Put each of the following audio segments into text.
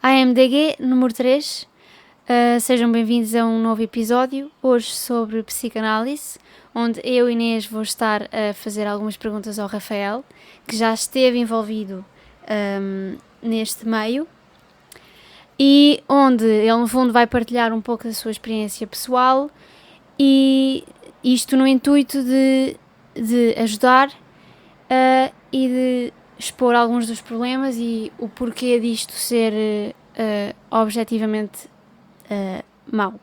AMDG número 3. Sejam bem-vindos a um novo episódio, hoje sobre psicanálise, onde eu, Inês, vou estar a fazer algumas perguntas ao Rafael, que já esteve envolvido neste meio, e onde ele, no fundo, vai partilhar um pouco da sua experiência pessoal, e isto no intuito de ajudar e de expor alguns dos problemas e o porquê disto ser objetivamente mau.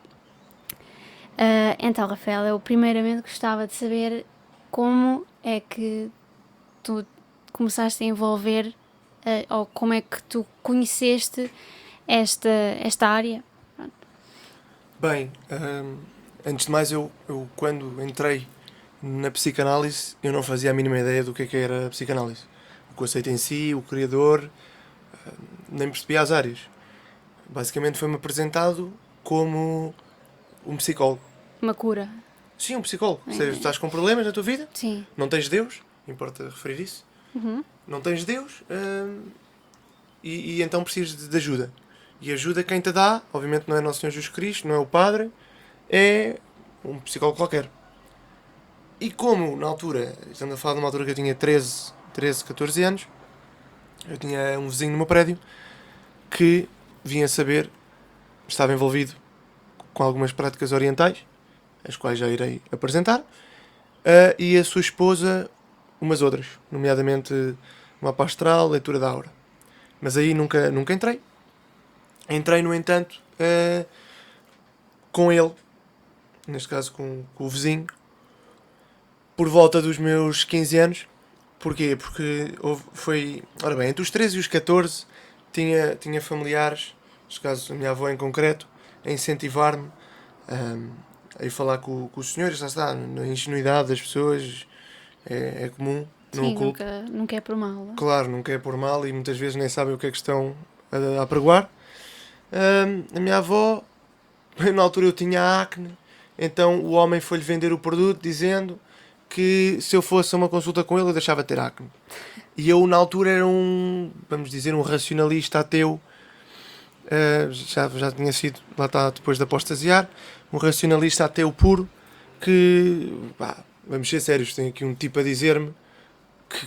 Então, Rafael, eu primeiramente gostava de saber como é que tu começaste a envolver ou como é que tu conheceste esta área. Bem, antes de mais, eu quando entrei na psicanálise, eu não fazia a mínima ideia do que era a psicanálise. O conceito em si, o criador, nem percebia as áreas. Basicamente foi-me apresentado como um psicólogo. Uma cura. Sim, um psicólogo. Ou seja, estás com problemas na tua vida, Sim. não tens Deus, importa referir isso, não tens Deus, e então precisas de ajuda. E ajuda quem te dá, obviamente não é Nosso Senhor Jesus Cristo, não é o Padre, é um psicólogo qualquer. E como na altura, estamos a falar de uma altura que eu tinha 13, 14 anos, eu tinha um vizinho no meu prédio que vinha saber, estava envolvido com algumas práticas orientais, as quais já irei apresentar, e a sua esposa umas outras, nomeadamente uma astral, leitura da aura. Mas aí nunca entrei. Entrei, no entanto, com ele, neste caso com o vizinho, por volta dos meus 15 anos. Porquê? Porque foi... Ora bem, entre os 13 e os 14 tinha familiares, neste caso a minha avó em concreto, a incentivar-me a ir falar com os senhores. Já está, na ingenuidade das pessoas é comum. Sim, nunca é por mal. Não? Claro, nunca é por mal e muitas vezes nem sabem o que é que estão a apregoar. A minha avó, na altura eu tinha acne, então o homem foi-lhe vender o produto dizendo que se eu fosse a uma consulta com ele eu deixava de ter acne. E eu na altura era vamos dizer, um racionalista ateu, já tinha sido, lá está, depois de apostasiar, um racionalista ateu puro, que, pá, vamos ser sérios, tem aqui um tipo a dizer-me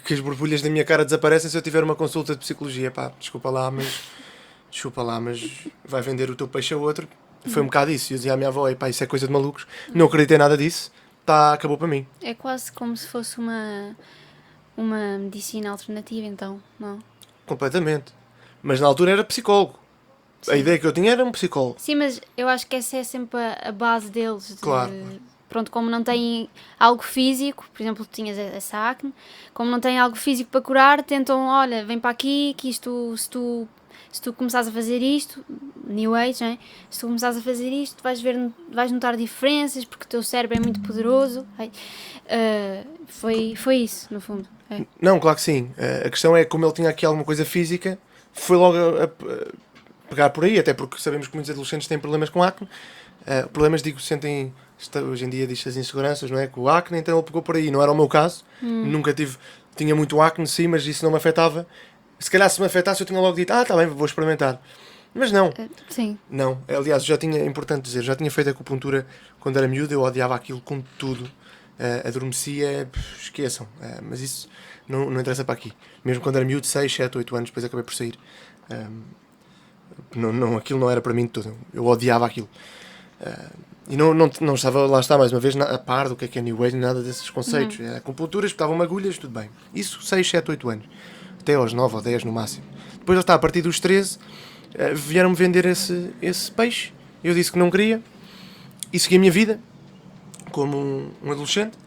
que as borbulhas da minha cara desaparecem se eu tiver uma consulta de psicologia. Pá, desculpa lá, mas vai vender o teu peixe a outro. Foi um bocado isso. Eu dizia à minha avó, pá, isso é coisa de malucos. Não acreditei nada disso. Acabou para mim. É quase como se fosse uma medicina alternativa, então, não? Completamente. Mas na altura era psicólogo. Sim. A ideia que eu tinha era um psicólogo. Sim, mas eu acho que essa é sempre a base deles. Claro. Pronto, como não têm algo físico, por exemplo, tu tinhas essa acne, como não têm algo físico para curar, tentam, olha, vem para aqui, que isto, se tu começares a fazer isto, New Age, né? Se tu começares a fazer isto, vais notar diferenças, porque o teu cérebro é muito poderoso. Foi isso, no fundo. É. Não, claro que sim. A questão é como ele tinha aqui alguma coisa física, foi logo a pegar por aí, até porque sabemos que muitos adolescentes têm problemas com acne. Problemas, digo, sentem, hoje em dia diz-se as inseguranças, não é? Com o acne, então ele pegou por aí. Não era o meu caso, nunca tinha muito acne, sim, mas isso não me afetava. Se calhar se me afetasse eu tinha logo dito, tá bem, vou experimentar. Mas não. Sim. Não. Aliás, é importante dizer, já tinha feito acupuntura quando era miúdo, eu odiava aquilo com tudo. Adormecia, esqueçam. Mas isso não interessa para aqui. Mesmo quando era miúdo, 6, 7, 8 anos, depois acabei por sair. Aquilo não era para mim de todo. Eu odiava aquilo. E não estava, lá está, mais uma vez, a par do que é New Age, nada desses conceitos. Acupuntura, espetavam-me agulhas, tudo bem. Isso, 6, 7, 8 anos. Até aos 9 ou 10 no máximo. Depois, lá está, a partir dos 13, vieram-me vender esse peixe. Eu disse que não queria. E segui a minha vida, como um adolescente.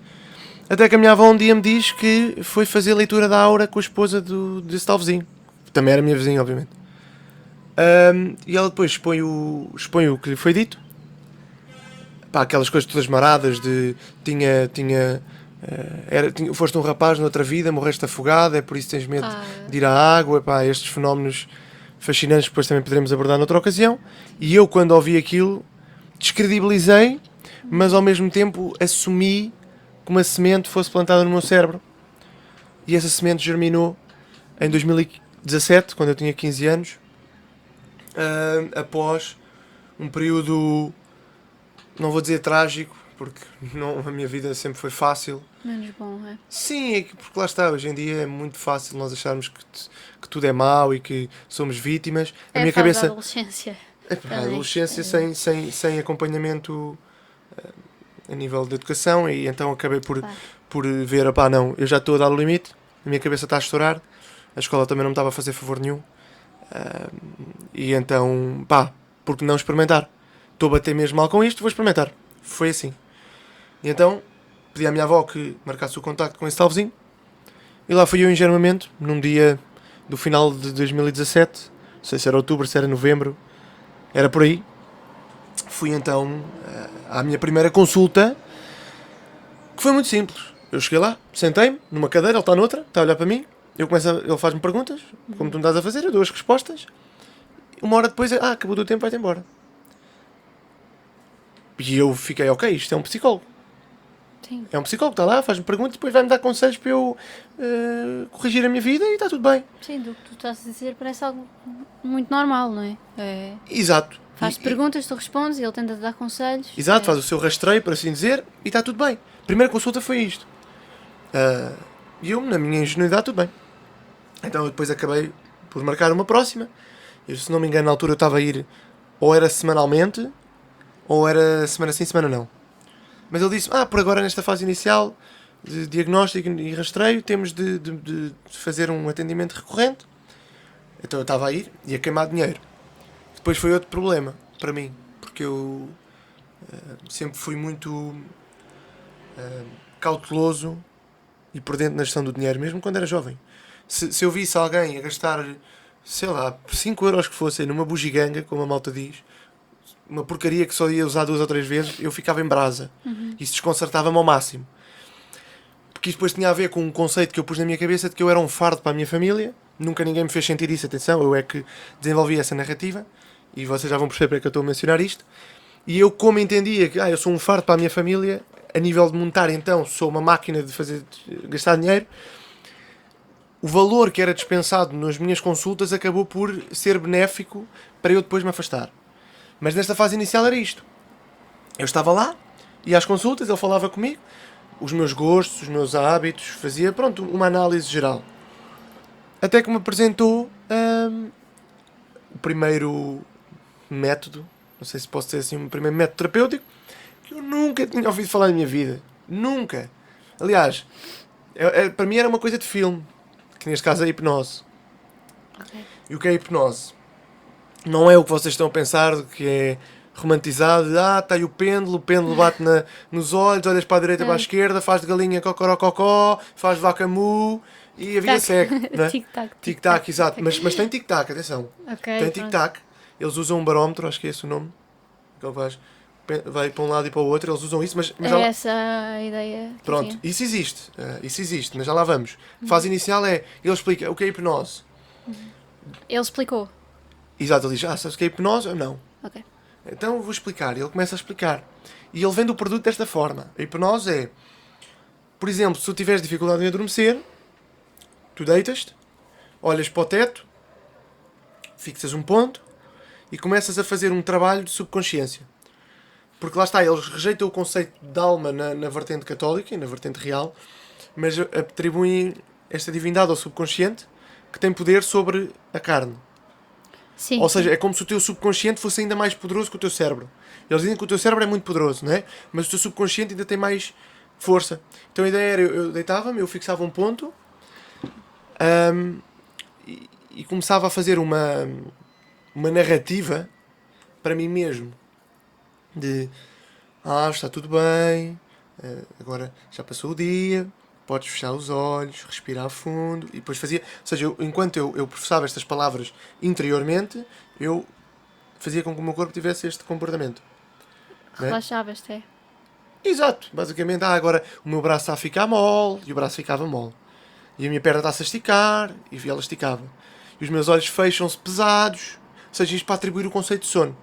Até que a minha avó um dia me diz que foi fazer leitura da aura com a esposa desse tal vizinho. Também era minha vizinha, obviamente. E ela depois expõe o que lhe foi dito. Pá, aquelas coisas todas maradas de foste um rapaz noutra vida, morreste afogado, é por isso que tens medo de ir à água. Pá, estes fenómenos fascinantes que depois também poderemos abordar noutra ocasião. E eu, quando ouvi aquilo, descredibilizei, mas ao mesmo tempo assumi que uma semente fosse plantada no meu cérebro. E essa semente germinou em 2017, quando eu tinha 15 anos. após um período, não vou dizer trágico, porque não, a minha vida sempre foi fácil. Menos bom, é? Sim, porque lá está, hoje em dia é muito fácil nós acharmos que tudo é mau e que somos vítimas. É A minha a fase da cabeça... adolescência. A adolescência sem acompanhamento a nível de educação, e então acabei por ver, opá, não, eu já estou a dar o limite, a minha cabeça está a estourar, a escola também não me estava a fazer favor nenhum, e então, pá, por que não experimentar? Estou a bater mesmo mal com isto, vou experimentar. Foi assim. E então, pedi à minha avó que marcasse o contacto com esse tal vizinho, e lá fui eu ingenuamente, num dia do final de 2017, não sei se era outubro, se era novembro, era por aí. Fui então à minha primeira consulta, que foi muito simples. Eu cheguei lá, sentei-me numa cadeira, ele está noutra, está a olhar para mim, ele faz-me perguntas, como tu me estás a fazer, eu dou as respostas. Uma hora depois, acabou o tempo, vai-te embora. E eu fiquei, ok, isto é um psicólogo. Sim. É um psicólogo, está lá, faz-me perguntas, depois vai-me dar conselhos para eu corrigir a minha vida e está tudo bem. Sim, do que tu estás a dizer parece algo muito normal, não é? Exato. Faz perguntas, tu respondes e ele tenta te dar conselhos. Exato, faz o seu rastreio, por assim dizer, e está tudo bem. A primeira consulta foi isto. E eu, na minha ingenuidade, tudo bem. Então eu depois acabei por marcar uma próxima. Eu, se não me engano, na altura eu estava a ir, ou era semanalmente, ou era semana sim, semana não. Mas ele disse, por agora nesta fase inicial de diagnóstico e rastreio, temos de fazer um atendimento recorrente. Então eu estava a ir e a queimar dinheiro. Depois foi outro problema para mim, porque eu sempre fui muito cauteloso e prudente na gestão do dinheiro, mesmo quando era jovem. Se eu visse alguém a gastar, sei lá, 5 euros que fossem numa bugiganga, como a malta diz, uma porcaria que só ia usar 2 ou 3 vezes, eu ficava em brasa. Isso desconcertava-me ao máximo. Porque isso depois tinha a ver com um conceito que eu pus na minha cabeça de que eu era um fardo para a minha família. Nunca ninguém me fez sentir isso, atenção, eu é que desenvolvi essa narrativa. E vocês já vão perceber porque é que eu estou a mencionar isto. E eu, como entendia que eu sou um fardo para a minha família, a nível de monetário, então, sou uma máquina de gastar dinheiro, o valor que era dispensado nas minhas consultas acabou por ser benéfico para eu depois me afastar. Mas nesta fase inicial era isto. Eu estava lá, ia às consultas, ele falava comigo, os meus gostos, os meus hábitos, fazia, pronto, uma análise geral. Até que me apresentou o primeiro método, não sei se posso dizer assim, o primeiro método terapêutico, que eu nunca tinha ouvido falar na minha vida. Nunca. Aliás, para mim era uma coisa de filme, que neste caso é a hipnose. Okay. E o que é a hipnose? Não é o que vocês estão a pensar, que é romantizado, está aí o pêndulo bate nos olhos, olhas para a direita e para a esquerda, faz de galinha cocorococó, faz de vaca mu, e a vida segue. Não é? Tic-tac. Tic-tac, exato. Mas tem tic-tac, atenção. Okay, tem tic-tac. Eles usam um barómetro, acho que é esse o nome. Que ele vai para um lado e para o outro, eles usam isso, mas é essa a ideia. Pronto, isso existe, mas já lá vamos. Fase inicial é, ele explica o que é hipnose. Ele explicou. Exato, ele diz, sabes o que é hipnose ou não? Ok. Então eu vou explicar, ele começa a explicar. E ele vende o produto desta forma. A hipnose é, por exemplo, se tu tiveres dificuldade em adormecer, tu deitas-te, olhas para o teto, fixas um ponto e começas a fazer um trabalho de subconsciência. Porque lá está, eles rejeitam o conceito de alma na vertente católica e na vertente real, mas atribuem esta divindade ao subconsciente que tem poder sobre a carne. Sim, ou seja, é como se o teu subconsciente fosse ainda mais poderoso que o teu cérebro. Eles dizem que o teu cérebro é muito poderoso, não é? Mas o teu subconsciente ainda tem mais força. Então a ideia era, eu deitava-me, eu fixava um ponto e começava a fazer uma narrativa para mim mesmo. De, está tudo bem, agora já passou o dia, podes fechar os olhos, respirar fundo, e depois fazia, ou seja, enquanto eu processava estas palavras interiormente, eu fazia com que o meu corpo tivesse este comportamento. Relaxavas-te, é? Exato, basicamente, agora o meu braço está a ficar mole, e o braço ficava mole, e a minha perna está-se a esticar, e ela esticava, e os meus olhos fecham-se pesados, ou seja, isto para atribuir o conceito de sono.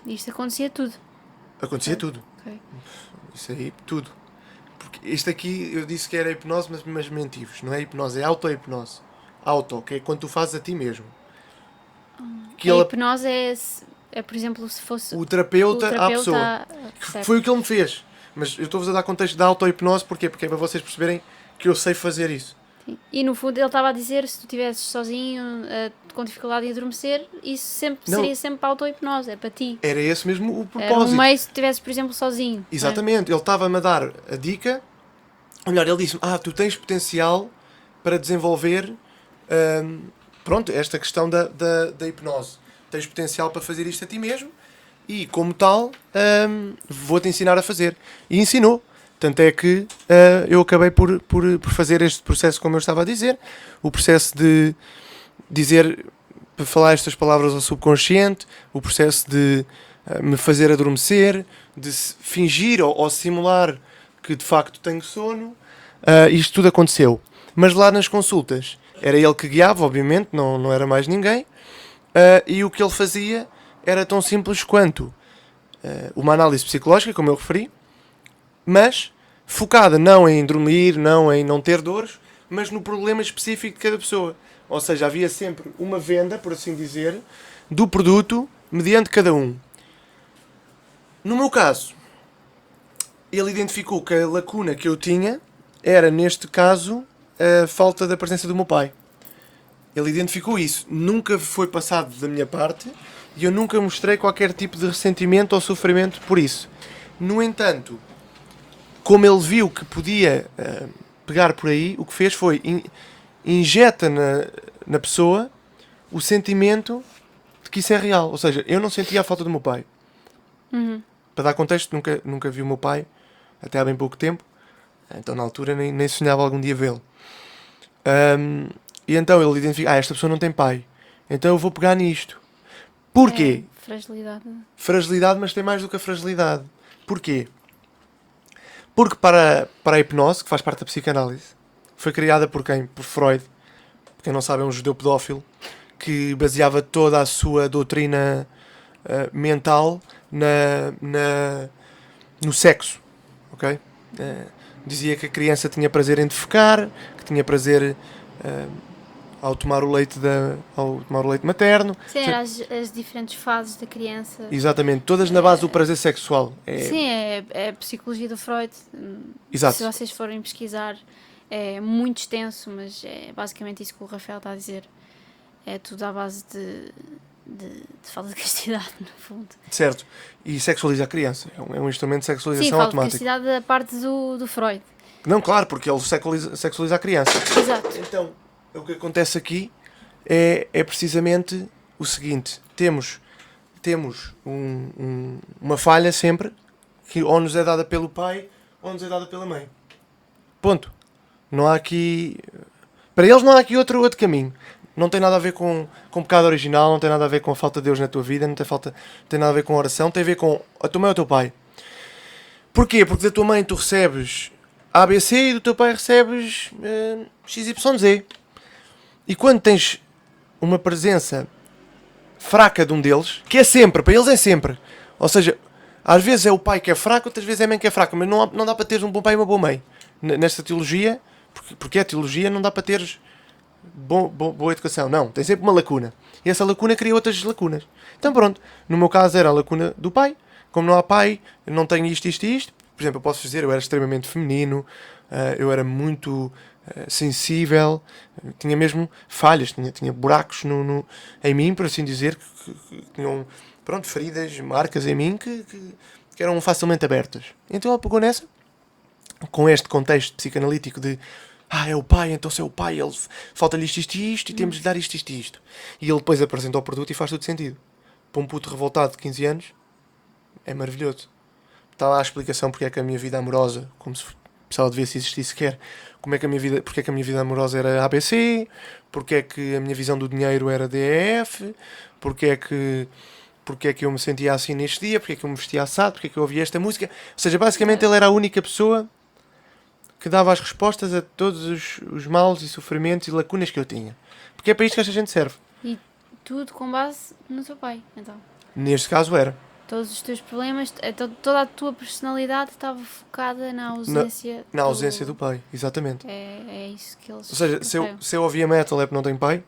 Isto acontecia tudo. Acontecia tudo. Okay. Isso aí, tudo. Porque este aqui, eu disse que era hipnose, mas mentivos. Não é hipnose, é auto-hipnose. Auto, que é quando tu fazes a ti mesmo. Que a ele, hipnose é, por exemplo, se fosse o terapeuta à pessoa. certo. Foi o que ele me fez. Mas eu estou-vos a dar contexto da auto-hipnose, porquê? Porque é para vocês perceberem que eu sei fazer isso. Sim. E no fundo ele estava a dizer, se tu estivesses sozinho, com dificuldade em adormecer, isso seria sempre para a auto-hipnose, é para ti. Era esse mesmo o propósito. Era um meio se tu estivesses, por exemplo, sozinho. Exatamente, ele estava-me a dar a dica. Olha, ele disse-me, tu tens potencial para desenvolver pronto, esta questão da hipnose. Tens potencial para fazer isto a ti mesmo e, como tal, vou-te ensinar a fazer. E ensinou. Tanto é que eu acabei por fazer este processo, como eu estava a dizer, o processo de dizer, para falar estas palavras ao subconsciente, o processo de me fazer adormecer, de fingir ou simular que de facto tenho sono. Isto tudo aconteceu. Mas lá nas consultas, era ele que guiava, obviamente, não era mais ninguém, e o que ele fazia era tão simples quanto uma análise psicológica, como eu referi, mas focada não em dormir, não em não ter dores, mas no problema específico de cada pessoa. Ou seja, havia sempre uma venda, por assim dizer, do produto mediante cada um. No meu caso, ele identificou que a lacuna que eu tinha era, neste caso, a falta da presença do meu pai. Ele identificou isso. Nunca foi passado da minha parte e eu nunca mostrei qualquer tipo de ressentimento ou sofrimento por isso. No entanto, como ele viu que podia pegar por aí, o que fez foi injeta na pessoa o sentimento de que isso é real. Ou seja, eu não sentia a falta do meu pai. Uhum. Para dar contexto, nunca vi o meu pai até há bem pouco tempo. Então na altura nem sonhava algum dia vê-lo. E então ele identifica, esta pessoa não tem pai. Então eu vou pegar nisto. Porquê? Fragilidade. Fragilidade, mas tem mais do que a fragilidade. Porquê? Porque para a hipnose, que faz parte da psicanálise, foi criada por quem? Por Freud. Quem não sabe é um judeu pedófilo que baseava toda a sua doutrina mental no sexo. Ok? Dizia que a criança tinha prazer em defecar, que tinha prazer ao tomar o leite materno. Sim, eram as diferentes fases da criança. Exatamente, todas na base do prazer sexual. Sim, é a psicologia do Freud. Exato. Se vocês forem pesquisar, é muito extenso, mas é basicamente isso que o Rafael está a dizer. É tudo à base de falta de castidade, no fundo. Certo. E sexualiza a criança. É um instrumento de sexualização sim, automática. Sim, falta de castidade da parte do Freud. Não, claro, porque ele sexualiza a criança. Exato. Então, o que acontece aqui é precisamente o seguinte. Temos uma falha sempre, que ou nos é dada pelo pai, ou nos é dada pela mãe. Ponto. Não há aqui... Para eles não há aqui outro caminho. Não tem nada a ver com pecado original, não tem nada a ver com a falta de Deus na tua vida, não tem nada a ver com oração, tem a ver com a tua mãe ou o teu pai. Porquê? Porque da tua mãe tu recebes ABC e do teu pai recebes XYZ. E quando tens uma presença fraca de um deles, que é sempre, para eles é sempre. Ou seja, às vezes é o pai que é fraco, outras vezes é a mãe que é fraca, mas não dá para teres um bom pai e uma boa mãe. Nesta teologia, porque é teologia, não dá para teres boa educação. Não, tem sempre uma lacuna. E essa lacuna cria outras lacunas. Então pronto, no meu caso era a lacuna do pai. Como não há pai, não tenho isto. Por exemplo, eu posso dizer, eu era extremamente feminino, eu era muito sensível, tinha mesmo falhas, tinha buracos em mim, por assim dizer, que tinham, pronto, feridas, marcas em mim que eram facilmente abertas. Então ela pegou nessa, com este contexto psicanalítico de é o pai, então se é o pai, ele falta-lhe isto e temos de dar isto. E ele depois apresenta o produto e faz todo sentido. Para um puto revoltado de 15 anos, é maravilhoso. Está lá a explicação porque é que a minha vida amorosa, como se precisava de ver se existisse sequer, porque é que a minha vida amorosa era ABC, porque é que a minha visão do dinheiro era DEF, porque é que eu me sentia assim neste dia, porque é que eu me vestia assado, porque é que eu ouvia esta música. Ou seja, basicamente ele era a única pessoa que dava as respostas a todos os males e sofrimentos e lacunas que eu tinha. Porque é para isto que esta gente serve. E tudo com base no teu pai, então? Neste caso era. Todos os teus problemas, toda a tua personalidade estava focada na ausência na ausência do pai, exatamente. É isso que eles... Ou seja, se eu ouvia metal é porque não tenho pai,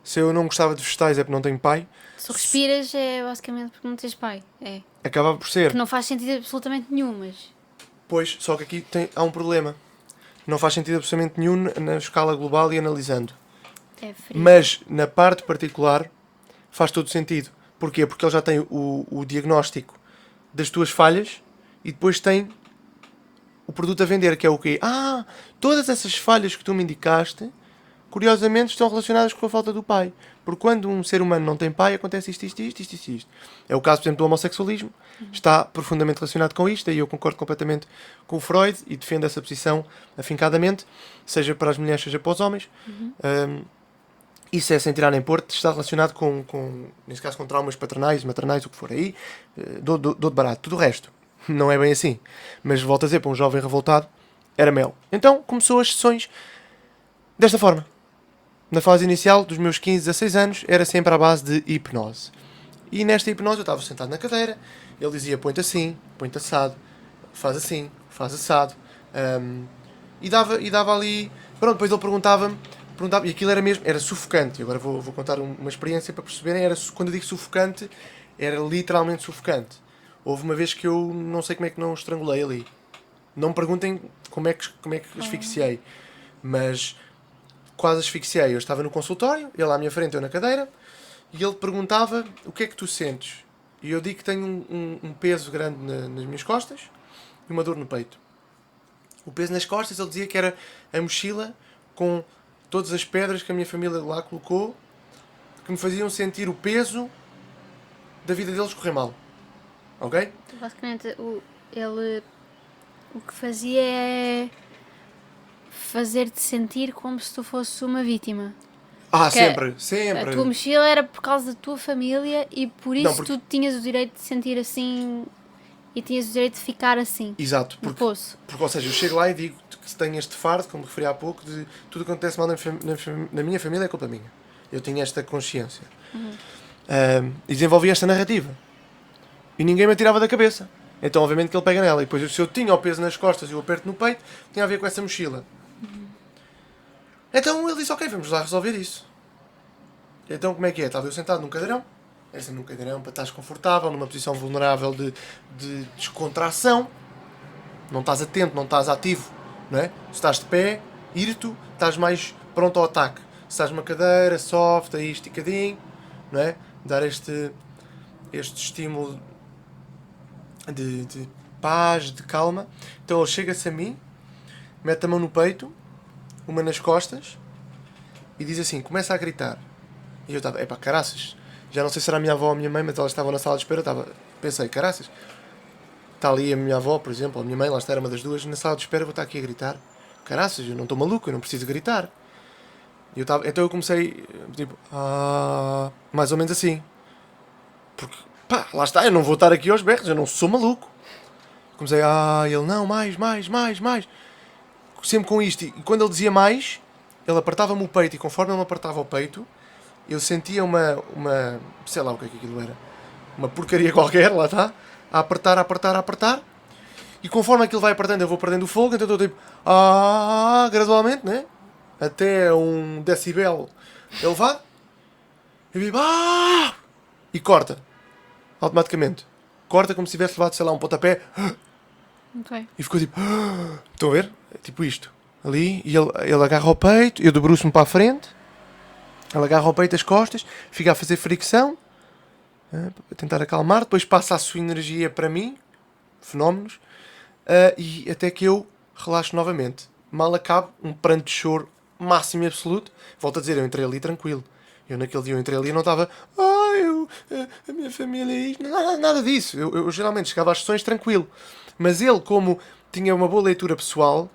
Se eu não gostava de vegetais é porque não tenho pai. Se respiras é basicamente porque não tens pai. É. Acabava por ser. Que não faz sentido absolutamente nenhum, mas... Pois, só que aqui há um problema. Não faz sentido absolutamente nenhum na escala global e analisando. É frio. Mas, na parte particular, faz todo sentido. Porquê? Porque ele já tem o diagnóstico das tuas falhas e depois tem o produto a vender, que é o quê? Todas essas falhas que tu me indicaste, curiosamente, estão relacionadas com a falta do pai. Porque quando um ser humano não tem pai, acontece isto. É o caso, por exemplo, do homossexualismo. Está profundamente relacionado com isto, e eu concordo completamente com o Freud e defendo essa posição afincadamente, seja para as mulheres, seja para os homens. Isso é sem tirar nem pôr, está relacionado nesse caso, com traumas paternais, maternais, o que for aí, dou de barato. Tudo o resto não é bem assim. Mas volto a dizer, para um jovem revoltado, era mel. Então começou as sessões desta forma. Na fase inicial, dos meus 15 a 16 anos, era sempre à base de hipnose. E nesta hipnose eu estava sentado na cadeira, ele dizia, põe-te assim, põe-te assado, faz assim, faz assado. E dava ali... Pronto, depois ele perguntava-me, e aquilo era mesmo, era sufocante. Agora vou contar uma experiência para perceberem. Quando eu digo sufocante, era literalmente sufocante. Houve uma vez que eu não sei como é que não estrangulei ali. Não me perguntem como é que asfixiei, mas quase asfixiei. Eu estava no consultório, ele à minha frente, eu na cadeira, e ele perguntava, o que é que tu sentes? E eu digo que tenho um peso grande nas minhas costas e uma dor no peito. O peso nas costas, ele dizia que era a mochila com todas as pedras que a minha família lá colocou, que me faziam sentir o peso da vida deles correr mal. Ok? Basicamente, ele o que fazia é fazer-te sentir como se tu fosses uma vítima. Sempre. A tua mochila era por causa da tua família e por isso tu tinhas o direito de sentir assim e tinhas o direito de ficar assim. Exato. No poço. Porque, ou seja, eu chego lá e digo que tenho este fardo, como referi há pouco, de tudo o que acontece mal na minha família é culpa minha. Eu tinha esta consciência. E desenvolvi esta narrativa. E ninguém me atirava da cabeça. Então, obviamente, que ele pega nela. E depois, se eu tinha o peso nas costas e o aperto no peito, tinha a ver com essa mochila. Então, ele disse, ok, vamos lá resolver isso. Então, como é que é? Estava eu sentado num cadeirão. Essa num cadeirão para estares confortável, numa posição vulnerável de descontração. Não estás atento, não estás ativo. Não é? Se estás de pé, irto, estás mais pronto ao ataque. Se estás numa cadeira, soft, aí esticadinho. Não é? Dar este estímulo de paz, de calma. Então ele chega-se a mim, mete a mão no peito, uma nas costas, e diz assim, começa a gritar. E eu estava, caraças, já não sei se era a minha avó ou a minha mãe, mas elas estavam na sala de espera, pensei, caraças, está ali a minha avó, por exemplo, ou a minha mãe, lá está, era uma das duas, na sala de espera vou estar aqui a gritar. Caraças, eu não estou maluco, eu não preciso gritar. Então eu comecei, tipo, mais ou menos assim. Porque, lá está, eu não vou estar aqui aos berros, eu não sou maluco. Comecei, ele, não, mais. Sempre com isto. E quando ele dizia mais, ele apertava-me o peito, e conforme ele me apertava o peito, eu sentia uma sei lá o que é que aquilo era, uma porcaria qualquer, lá está, a apertar. E conforme aquilo vai apertando, eu vou perdendo o fogo, então estou tipo, gradualmente, né? Até um decibel elevado. Eu digo, e corta. Automaticamente. Corta como se tivesse levado, sei lá, um pontapé. Okay. E ficou tipo, estão a ver? É tipo isto. Ali, e ele agarra o peito, eu debruço-me para a frente, ele agarra o peito, as costas, fica a fazer fricção, para tentar acalmar, depois passa a sua energia para mim, fenómenos, e até que eu relaxo novamente. Mal acabo, um pranto de choro máximo e absoluto. Volto a dizer, eu entrei ali tranquilo. Eu naquele dia entrei ali e não estava, a minha família é isto, nada disso. Eu geralmente chegava às sessões tranquilo. Mas ele, como tinha uma boa leitura pessoal,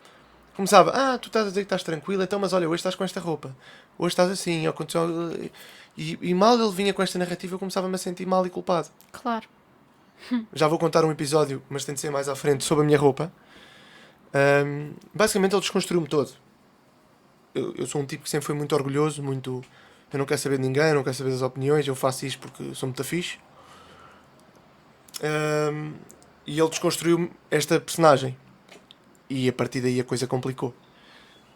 começava, tu estás a dizer que estás tranquilo, então, mas olha, hoje estás com esta roupa, hoje estás assim, e mal ele vinha com esta narrativa, eu começava-me a sentir mal e culpado. Claro. Já vou contar um episódio, mas tem de ser mais à frente, sobre a minha roupa. Basicamente ele desconstruiu-me todo. Eu sou um tipo que sempre foi muito orgulhoso, muito... Eu não quero saber de ninguém, eu não quero saber das opiniões, eu faço isto porque sou muito fixe. E ele desconstruiu esta personagem. E a partir daí a coisa complicou.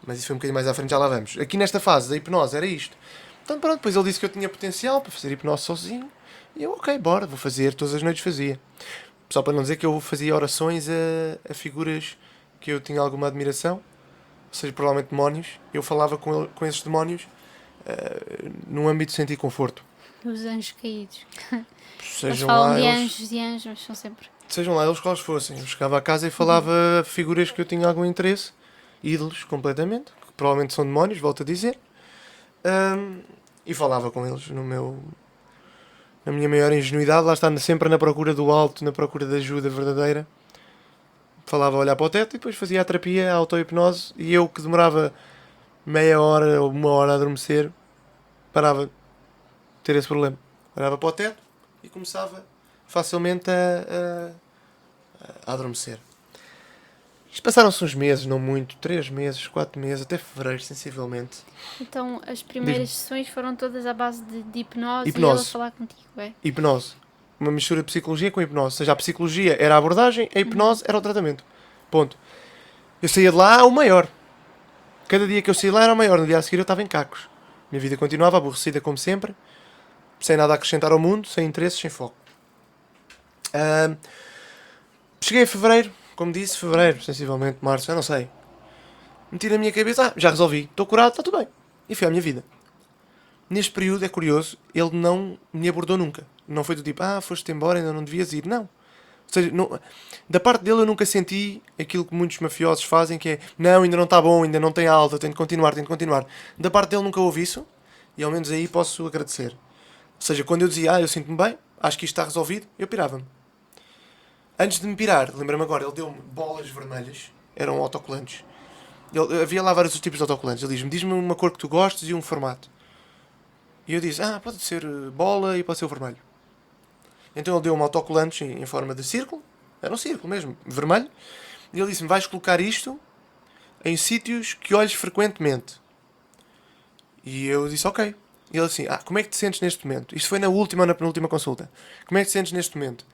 Mas isso foi um bocadinho mais à frente, já lá vamos. Aqui nesta fase da hipnose era isto. Então pronto, depois ele disse que eu tinha potencial para fazer hipnose sozinho. E eu, ok, bora, vou fazer, todas as noites fazia. Só para não dizer que eu fazia orações a figuras que eu tinha alguma admiração, ou seja, provavelmente demónios. Eu falava com esses demónios num âmbito de sentir conforto. Os anjos caídos. Eles Sejam falam lá de eles, anjos, mas são sempre... sejam lá eles quais fossem. Eu chegava a casa e falava a figuras que eu tinha algum interesse, ídolos completamente, que provavelmente são demónios, volto a dizer. E falava com eles na minha maior ingenuidade, lá está, sempre na procura do alto, na procura da ajuda verdadeira. Falava a olhar para o teto e depois fazia a terapia, a auto-hipnose, e eu, que demorava meia hora ou uma hora a adormecer, parava de ter esse problema. Olhava para o teto e começava facilmente a adormecer. Isto passaram-se uns meses, não muito, 3 meses, 4 meses, até fevereiro, sensivelmente. Então, as primeiras sessões foram todas à base de hipnose, e Hipnose. ele a falar contigo, é? Hipnose. Uma mistura de psicologia com hipnose. Ou seja, a psicologia era a abordagem, a hipnose era o tratamento. Ponto. Eu saía de lá o maior. Cada dia que eu saía de lá era o maior. No dia a seguir eu estava em cacos. Minha vida continuava aborrecida como sempre, sem nada a acrescentar ao mundo, sem interesses, sem foco. Cheguei a fevereiro, como disse, fevereiro, sensivelmente, março, eu não sei. Meti na minha cabeça, já resolvi, estou curado, está tudo bem. E fui à minha vida. Neste período, é curioso, ele não me abordou nunca. Não foi do tipo, foste embora, ainda não devias ir. Não. Ou seja, não, da parte dele eu nunca senti aquilo que muitos mafiosos fazem, que é, não, ainda não está bom, ainda não tem alta, tenho de continuar, tenho de continuar. Da parte dele nunca houve isso, e ao menos aí posso agradecer. Ou seja, quando eu dizia, eu sinto-me bem, acho que isto está resolvido, eu pirava-me. Antes de me pirar, lembra-me agora, ele deu-me bolas vermelhas, eram autocolantes. Havia lá vários tipos de autocolantes. Ele diz-me uma cor que tu gostes e um formato. E eu disse, pode ser bola e pode ser o vermelho. Então ele deu-me autocolantes em forma de círculo, era um círculo mesmo, vermelho. E ele disse-me, vais colocar isto em sítios que olhes frequentemente. E eu disse, ok. E ele assim, como é que te sentes neste momento? Isto foi na última ou na penúltima consulta. Como é que te sentes neste momento?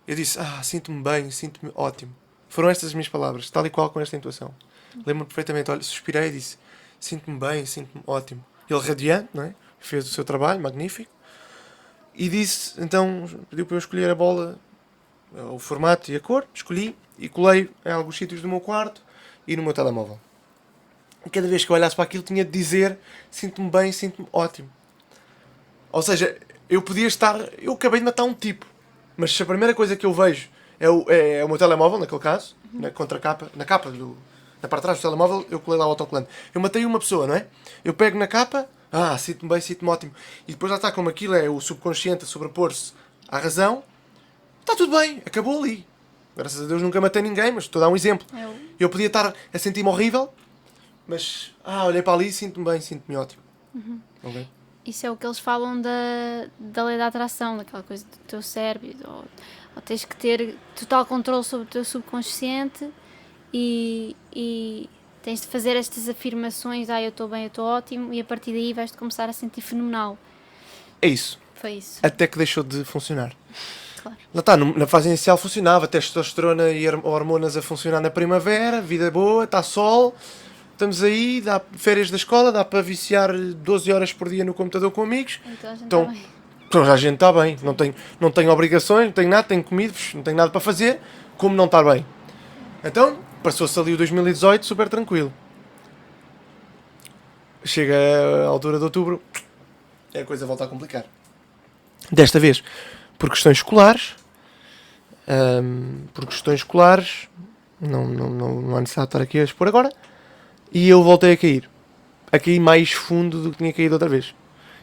Eu disse, sinto-me bem, sinto-me ótimo. Foram estas as minhas palavras, tal e qual com esta intuação. Lembro-me perfeitamente, olha, suspirei e disse, sinto-me bem, sinto-me ótimo. Ele radiante, não é? Fez o seu trabalho, magnífico. E disse, então, pediu para eu escolher a bola, o formato e a cor. Escolhi e colei em alguns sítios do meu quarto e no meu telemóvel. E cada vez que eu olhasse para aquilo tinha de dizer, sinto-me bem, sinto-me ótimo. Ou seja, eu podia estar, eu acabei de matar um tipo. Mas se a primeira coisa que eu vejo é o meu telemóvel, naquele caso, na contracapa, na parte de trás do telemóvel, eu colei lá o autocolante. Eu matei uma pessoa, não é? Eu pego na capa, sinto-me bem, sinto-me ótimo. E depois lá está, como aquilo é o subconsciente a sobrepor-se à razão, está tudo bem, acabou ali. Graças a Deus nunca matei ninguém, mas estou a dar um exemplo. Eu podia estar a sentir-me horrível, mas olhei para ali e sinto-me bem, sinto-me ótimo. Okay? Isso é o que eles falam da lei da atração, daquela coisa do teu cérebro, ou tens que ter total controle sobre o teu subconsciente e tens de fazer estas afirmações, eu estou bem, eu estou ótimo, e a partir daí vais-te começar a sentir fenomenal. É isso. Foi isso. Até que deixou de funcionar. Claro. Lá está, na fase inicial funcionava, testosterona e hormonas a funcionar na primavera, vida boa, está sol, estamos aí, dá férias da escola, dá para viciar 12 horas por dia no computador com amigos. Então a gente está bem, não tenho obrigações, não tenho nada, tenho comido, não tenho nada para fazer, como não estar bem. Então, passou-se ali o 2018 super tranquilo. Chega a altura de outubro, a coisa volta a complicar. Desta vez, por questões escolares, não há necessidade de estar aqui a expor agora, e eu voltei a cair. A cair mais fundo do que tinha caído outra vez.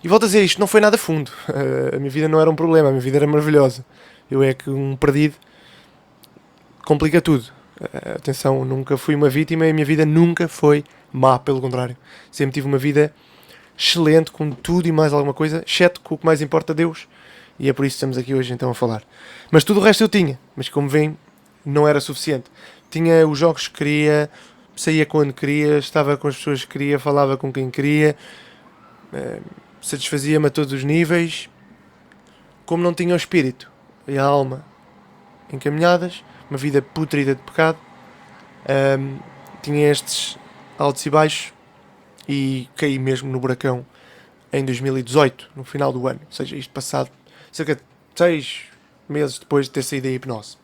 E volto a dizer isto, não foi nada fundo. A minha vida não era um problema, a minha vida era maravilhosa. Eu é que um perdido complica tudo. Atenção, nunca fui uma vítima e a minha vida nunca foi má, pelo contrário. Sempre tive uma vida excelente, com tudo e mais alguma coisa, exceto com o que mais importa, Deus. E é por isso que estamos aqui hoje então a falar. Mas tudo o resto eu tinha, mas como veem, não era suficiente. Tinha os jogos que queria, saía quando queria, estava com as pessoas que queria, falava com quem queria, satisfazia-me a todos os níveis. Como não tinha o espírito e a alma encaminhadas, uma vida pútrida de pecado, tinha estes altos e baixos e caí mesmo no buracão em 2018, no final do ano. Ou seja, isto passado cerca de 6 meses depois de ter saído da hipnose.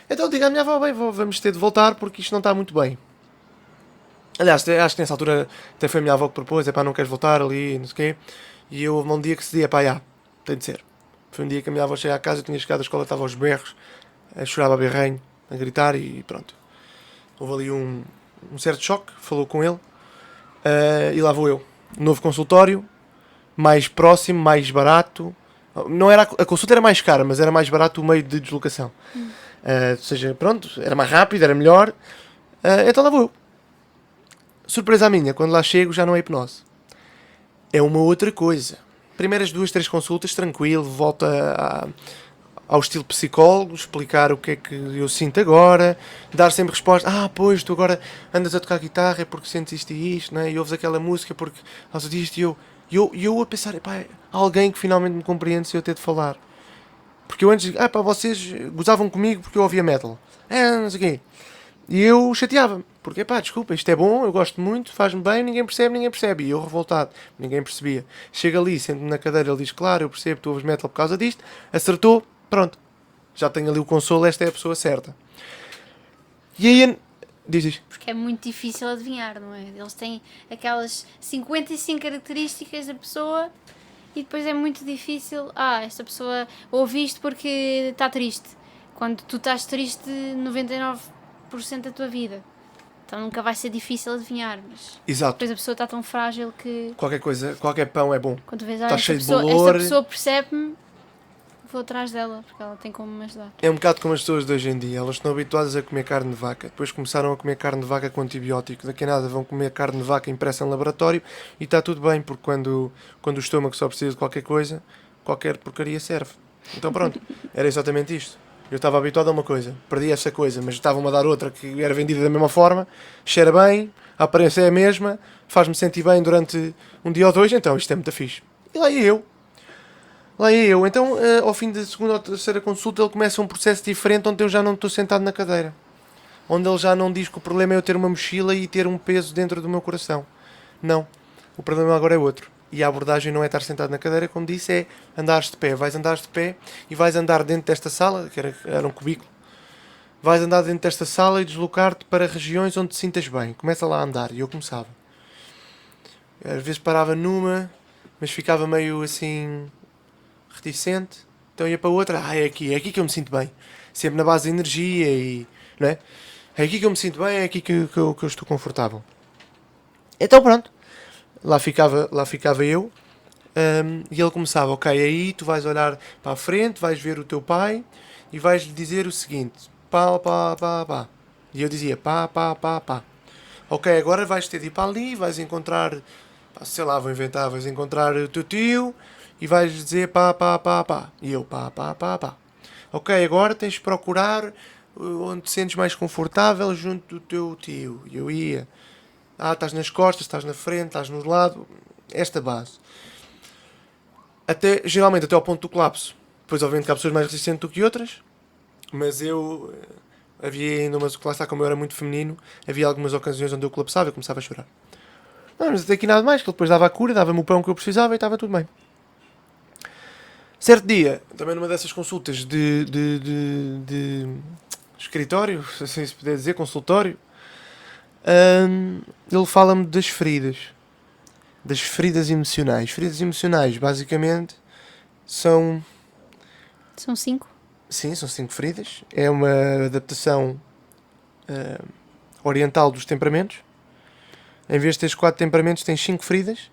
Então digo à minha avó, bem, vamos ter de voltar porque isto não está muito bem. Aliás, acho que nessa altura até foi a minha avó que propôs, não queres voltar ali, não sei o quê. E eu, houve um dia que decidi, tem de ser. Foi um dia que a minha avó chegou à casa, eu tinha chegado à escola, estava aos berros, chorava a berrenho, a gritar e pronto. Houve ali um certo choque, falou com ele, e lá vou eu. Novo consultório, mais próximo, mais barato. Não era, a consulta era mais cara, mas era mais barato o meio de deslocação. Ou seja, pronto, era mais rápido, era melhor. Então lá vou eu. Surpresa minha, quando lá chego já não é hipnose. É uma outra coisa. Primeiras 2, 3 consultas, tranquilo, volta ao estilo psicólogo, explicar o que é que eu sinto agora, dar sempre resposta, pois, tu agora andas a tocar guitarra é porque sentes isto e isto, né? E ouves aquela música porque causa disto, e eu a pensar, alguém que finalmente me compreende se eu ter de falar. Porque eu antes, vocês gozavam comigo porque eu ouvia metal. Não sei o quê. E eu chateava-me, porque, desculpa, isto é bom, eu gosto muito, faz-me bem, ninguém percebe. E eu revoltado, ninguém percebia. Chega ali, sento-me na cadeira, ele diz, claro, eu percebo, tu ouves metal por causa disto, acertou, pronto. Já tenho ali o consolo, esta é a pessoa certa. E aí, diz. Porque é muito difícil adivinhar, não é? Eles têm aquelas 55 características da pessoa e depois é muito difícil, esta pessoa ouve isto porque está triste. Quando tu estás triste 99% da tua vida. Então nunca vai ser difícil adivinhar, mas exato. Depois a pessoa está tão frágil que... Qualquer pão é bom. Quando vês, está cheio de bolor. Esta pessoa percebe-me, vou atrás dela, porque ela tem como me ajudar. É um bocado como as pessoas de hoje em dia. Elas estão habituadas a comer carne de vaca. Depois começaram a comer carne de vaca com antibiótico. Daqui a nada vão comer carne de vaca impressa em laboratório e está tudo bem, porque quando o estômago só precisa de qualquer coisa, qualquer porcaria serve. Então pronto, era exatamente isto. Eu estava habituado a uma coisa, perdi essa coisa, mas estavam-me a dar outra que era vendida da mesma forma, cheira bem, a aparência é a mesma, faz-me sentir bem durante um dia ou dois, então isto é muito fixe. E lá ia eu. Então, ao fim da segunda ou terceira consulta, ele começa um processo diferente onde eu já não estou sentado na cadeira. Onde ele já não diz que o problema é eu ter uma mochila e ter um peso dentro do meu coração. Não. O problema agora é outro. E a abordagem não é estar sentado na cadeira, como disse, é andares de pé. Vais andar de pé e vais andar dentro desta sala, que era um cubículo. Vais andar dentro desta sala e deslocar-te para regiões onde te sintas bem. Começa lá a andar. E eu começava. Às vezes parava numa, mas ficava meio assim reticente. Então ia para outra. É aqui que eu me sinto bem. Sempre na base de energia e... Não é? É aqui que eu me sinto bem, é aqui que eu estou confortável. Então pronto. Lá ficava eu, e ele começava, ok, aí tu vais olhar para a frente, vais ver o teu pai e vais-lhe dizer o seguinte, pá, pá, pá, pá. E eu dizia, pá, pá, pá, pá. Ok, agora vais ter de ir para ali, vais encontrar, vais encontrar o teu tio e vais dizer pá, pá, pá, pá. E eu, pá, pá, pá, pá. Ok, agora tens de procurar onde te sentes mais confortável junto do teu tio. E eu ia... estás nas costas, estás na frente, estás no lado. Esta base. Geralmente até ao ponto do colapso. Depois, obviamente, que há pessoas mais resistentes do que outras. Mas havia ainda umas... Lá está, como eu era muito feminino, havia algumas ocasiões onde eu colapsava e começava a chorar. Não, mas até aqui nada mais, que ele depois dava a cura, dava-me o pão que eu precisava e estava tudo bem. Certo dia, também numa dessas consultas de escritório, assim se puder dizer, consultório, ele fala-me das feridas emocionais. Feridas emocionais, basicamente, são 5? Sim, são 5 feridas. É uma adaptação oriental dos temperamentos. Em vez de teres 4 temperamentos, tens 5 feridas.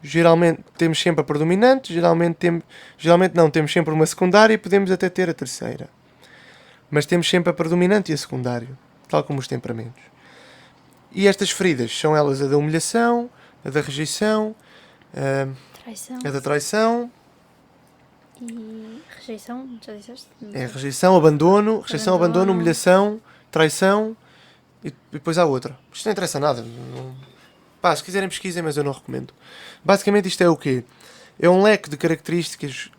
Geralmente temos sempre a predominante, geralmente não, temos sempre uma secundária e podemos até ter a terceira. Mas temos sempre a predominante e a secundária, tal como os temperamentos. E estas feridas são elas a da humilhação, a da rejeição, a da traição. E rejeição, já disseste? É rejeição, abandono, humilhação, traição e depois há outra. Isto não interessa nada. Se quiserem pesquisem, mas eu não recomendo. Basicamente isto é o quê? É um leque de características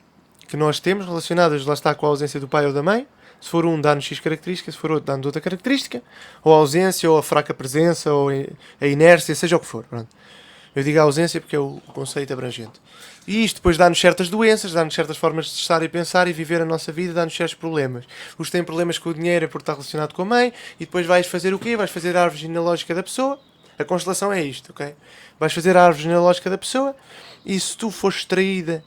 que nós temos relacionadas, lá está, com a ausência do pai ou da mãe. Se for um, dá-nos X características, se for outro, dá-nos outra característica. Ou a ausência, ou a fraca presença, ou a inércia, seja o que for. Pronto. Eu digo a ausência porque é o conceito abrangente. E isto depois dá-nos certas doenças, dá-nos certas formas de estar e pensar e viver a nossa vida, dá-nos certos problemas. Os que têm problemas com o dinheiro é porque está relacionado com a mãe, e depois vais fazer o quê? Vais fazer a árvore genealógica da pessoa. A constelação é isto, ok? Vais fazer a árvore genealógica da pessoa, e se tu fores traída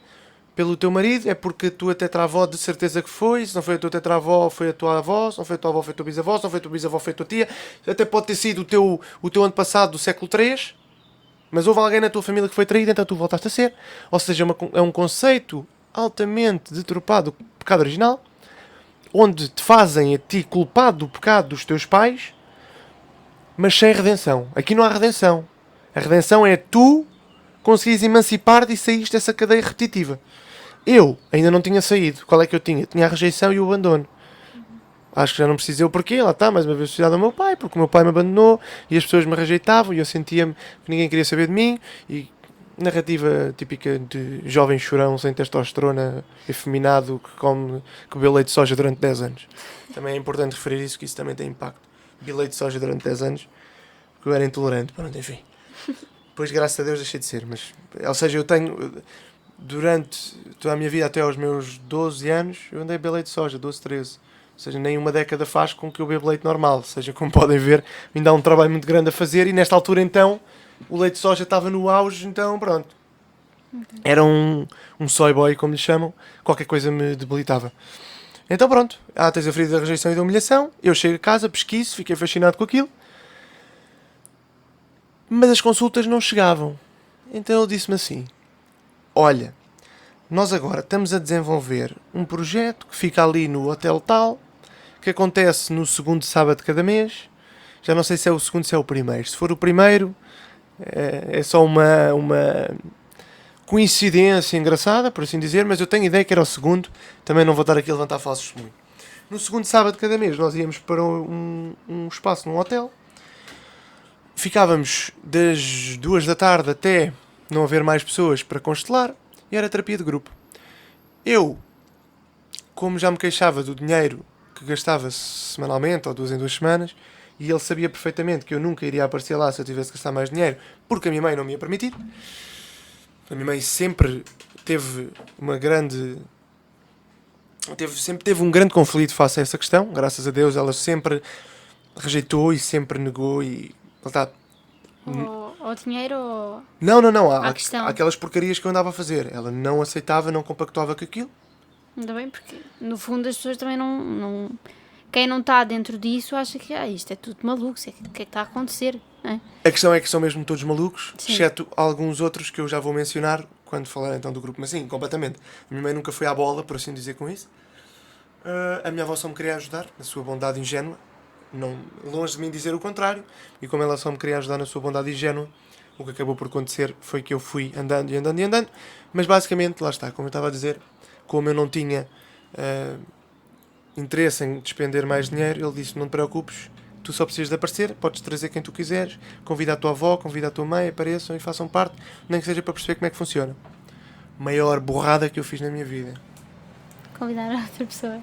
pelo teu marido, é porque a tua tetravó de certeza que foi. Se não foi a tua tetravó, foi a tua avó. Se não foi a tua avó, foi a tua bisavó. Se não foi a tua bisavó, foi a tua tia. Até pode ter sido o teu antepassado do século III, mas houve alguém na tua família que foi traído, então tu voltaste a ser. Ou seja, é um conceito altamente deturpado do pecado original, onde te fazem a ti culpado do pecado dos teus pais, mas sem redenção. Aqui não há redenção. A redenção é tu conseguires emancipar-te e saíste dessa cadeia repetitiva. Eu ainda não tinha saído. Qual é que eu tinha? Tinha a rejeição e o abandono. Acho que já não precisei o porquê, lá está, mais uma vez associado ao meu pai, porque o meu pai me abandonou e as pessoas me rejeitavam e eu sentia-me que ninguém queria saber de mim. E narrativa típica de jovem chorão sem testosterona, efeminado, que bebeu leite de soja durante 10 anos. Também é importante referir isso, que isso também tem impacto. Bebi leite de soja durante 10 anos, porque eu era intolerante, pronto, enfim. Depois, graças a Deus, deixei de ser. Mas, ou seja, eu tenho, durante toda a minha vida, até aos meus 12 anos, eu andei a beber leite de soja, 12, 13. Ou seja, nem uma década faz com que eu bebo leite normal. Ou seja, como podem ver, ainda há um trabalho muito grande a fazer e nesta altura, então, o leite de soja estava no auge, então, pronto. Era um soy boy, como lhe chamam. Qualquer coisa me debilitava. Então, pronto. Tens a ferida da rejeição e da humilhação. Eu chego a casa, pesquiso, fiquei fascinado com aquilo. Mas as consultas não chegavam. Então ele disse-me assim: olha, nós agora estamos a desenvolver um projeto que fica ali no hotel tal, que acontece no segundo sábado de cada mês. Já não sei se é o segundo, se é o primeiro. Se for o primeiro, é só uma coincidência engraçada, por assim dizer, mas eu tenho ideia que era o segundo. Também não vou estar aqui a levantar falsos testemunhos. No segundo sábado de cada mês nós íamos para um espaço num hotel. Ficávamos das 2 da tarde até não haver mais pessoas para constelar e era terapia de grupo. Eu, como já me queixava do dinheiro que gastava semanalmente ou 2 em 2 semanas, e ele sabia perfeitamente que eu nunca iria aparecer lá se eu tivesse que gastar mais dinheiro, porque a minha mãe não me ia permitir. A minha mãe sempre teve sempre teve um grande conflito face a essa questão. Graças a Deus ela sempre rejeitou e sempre negou e... Ou dinheiro ou... Não. Há aquelas porcarias que eu andava a fazer. Ela não aceitava, não compactuava com aquilo. Ainda bem, porque no fundo as pessoas também não... Quem não está dentro disso acha que isto é tudo maluco, o que é que está a acontecer, não é? A questão é que são mesmo todos malucos, Sim. exceto alguns outros que eu já vou mencionar quando falar então do grupo. Mas sim, completamente. A minha mãe nunca foi à bola, por assim dizer, com isso. A minha avó só me queria ajudar, na sua bondade ingênua. Não, longe de mim dizer o contrário. E como ela só me queria ajudar na sua bondade ingênua, o que acabou por acontecer foi que eu fui andando. Mas basicamente, lá está, como eu estava a dizer, como eu não tinha interesse em despender mais dinheiro, ele disse: não te preocupes, tu só precisas de aparecer, podes trazer quem tu quiseres, convida a tua avó, convida a tua mãe, apareçam e façam parte, nem que seja para perceber como é que funciona. Maior borrada que eu fiz na minha vida. Convidar outra pessoa.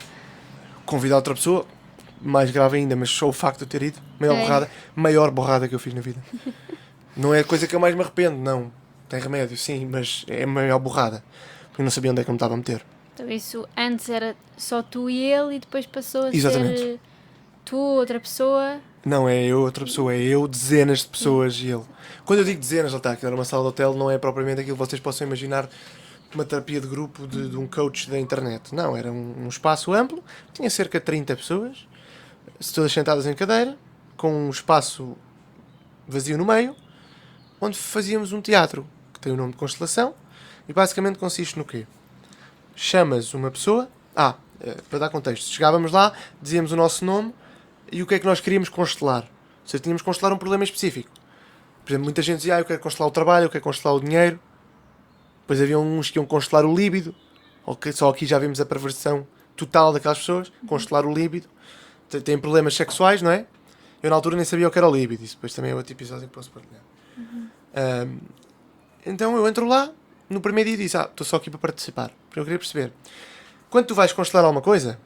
Convidar outra pessoa, mais grave ainda, mas só o facto de eu ter ido, maior borrada que eu fiz na vida. Não é a coisa que eu mais me arrependo, não. Tem remédio, sim, mas é a maior borrada. Porque eu não sabia onde é que eu me estava a meter. Então isso antes era só tu e ele e depois passou a Exatamente. ser tu, outra pessoa. Não, é eu, outra pessoa, é eu, dezenas de pessoas e ele. Quando eu digo dezenas, lá está, aquilo era uma sala de hotel, não é propriamente aquilo que vocês possam imaginar uma terapia de grupo de um coach da internet. Não, era um espaço amplo, tinha cerca de 30 pessoas, todas sentadas em cadeira, com um espaço vazio no meio, onde fazíamos um teatro, que tem o nome de Constelação, e basicamente consiste no quê? Chamas uma pessoa... para dar contexto, chegávamos lá, dizíamos o nosso nome e o que é que nós queríamos constelar. Ou seja, tínhamos que constelar um problema específico. Por exemplo, muita gente dizia: eu quero constelar o trabalho, eu quero constelar o dinheiro. Depois havia uns que iam constelar o líbido. Só aqui já vimos a perversão total daquelas pessoas. Constelar o líbido. Têm problemas sexuais, não é? Eu na altura nem sabia o que era o líbido. Isso depois também é outro episódio que posso partilhar. Então eu entro lá, no primeiro dia disse: estou só aqui para participar. Porque eu queria perceber. Quando tu vais constelar alguma coisa,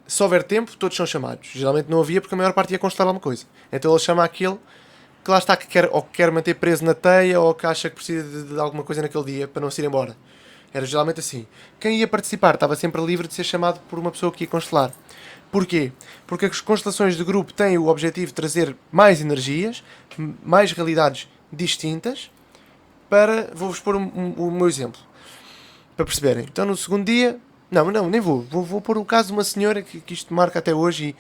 se houver tempo, todos são chamados. Geralmente não havia, porque a maior parte ia constelar alguma coisa. Então ele chama aquele que lá está, que quer manter preso na teia ou que acha que precisa de alguma coisa naquele dia para não se ir embora. Era geralmente assim. Quem ia participar estava sempre livre de ser chamado por uma pessoa que ia constelar. Porquê? Porque as constelações de grupo têm o objetivo de trazer mais energias, mais realidades distintas, vou-vos pôr o meu exemplo, para perceberem. Então no segundo dia, não, nem vou pôr o caso de uma senhora que isto marca até hoje e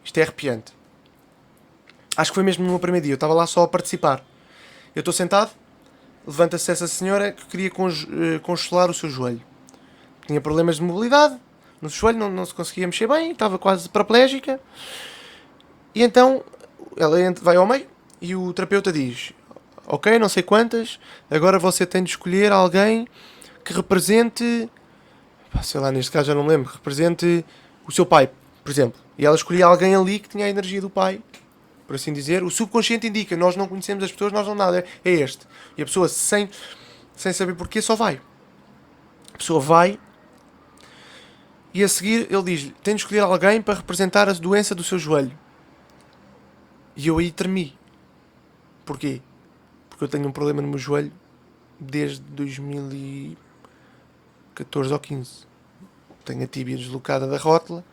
isto é arrepiante. Acho que foi mesmo no meu primeiro dia, eu estava lá só a participar. Eu estou sentado, levanta-se essa senhora que queria constelar o seu joelho. Tinha problemas de mobilidade no joelho, não se conseguia mexer bem, estava quase paraplégica. E então ela vai ao meio e o terapeuta diz: ok, não sei quantas, agora você tem de escolher alguém que represente, sei lá, neste caso já não me lembro, que represente o seu pai, por exemplo. E ela escolhia alguém ali que tinha a energia do pai, por assim dizer. O subconsciente indica, nós não conhecemos as pessoas, nós não nada, é este. E a pessoa, sem saber porquê, só vai. A pessoa vai e a seguir ele diz: tem de escolher alguém para representar a doença do seu joelho. E eu aí tremi. Porquê? Porque eu tenho um problema no meu joelho desde 2014 ou 15. Tenho a tíbia deslocada da rótula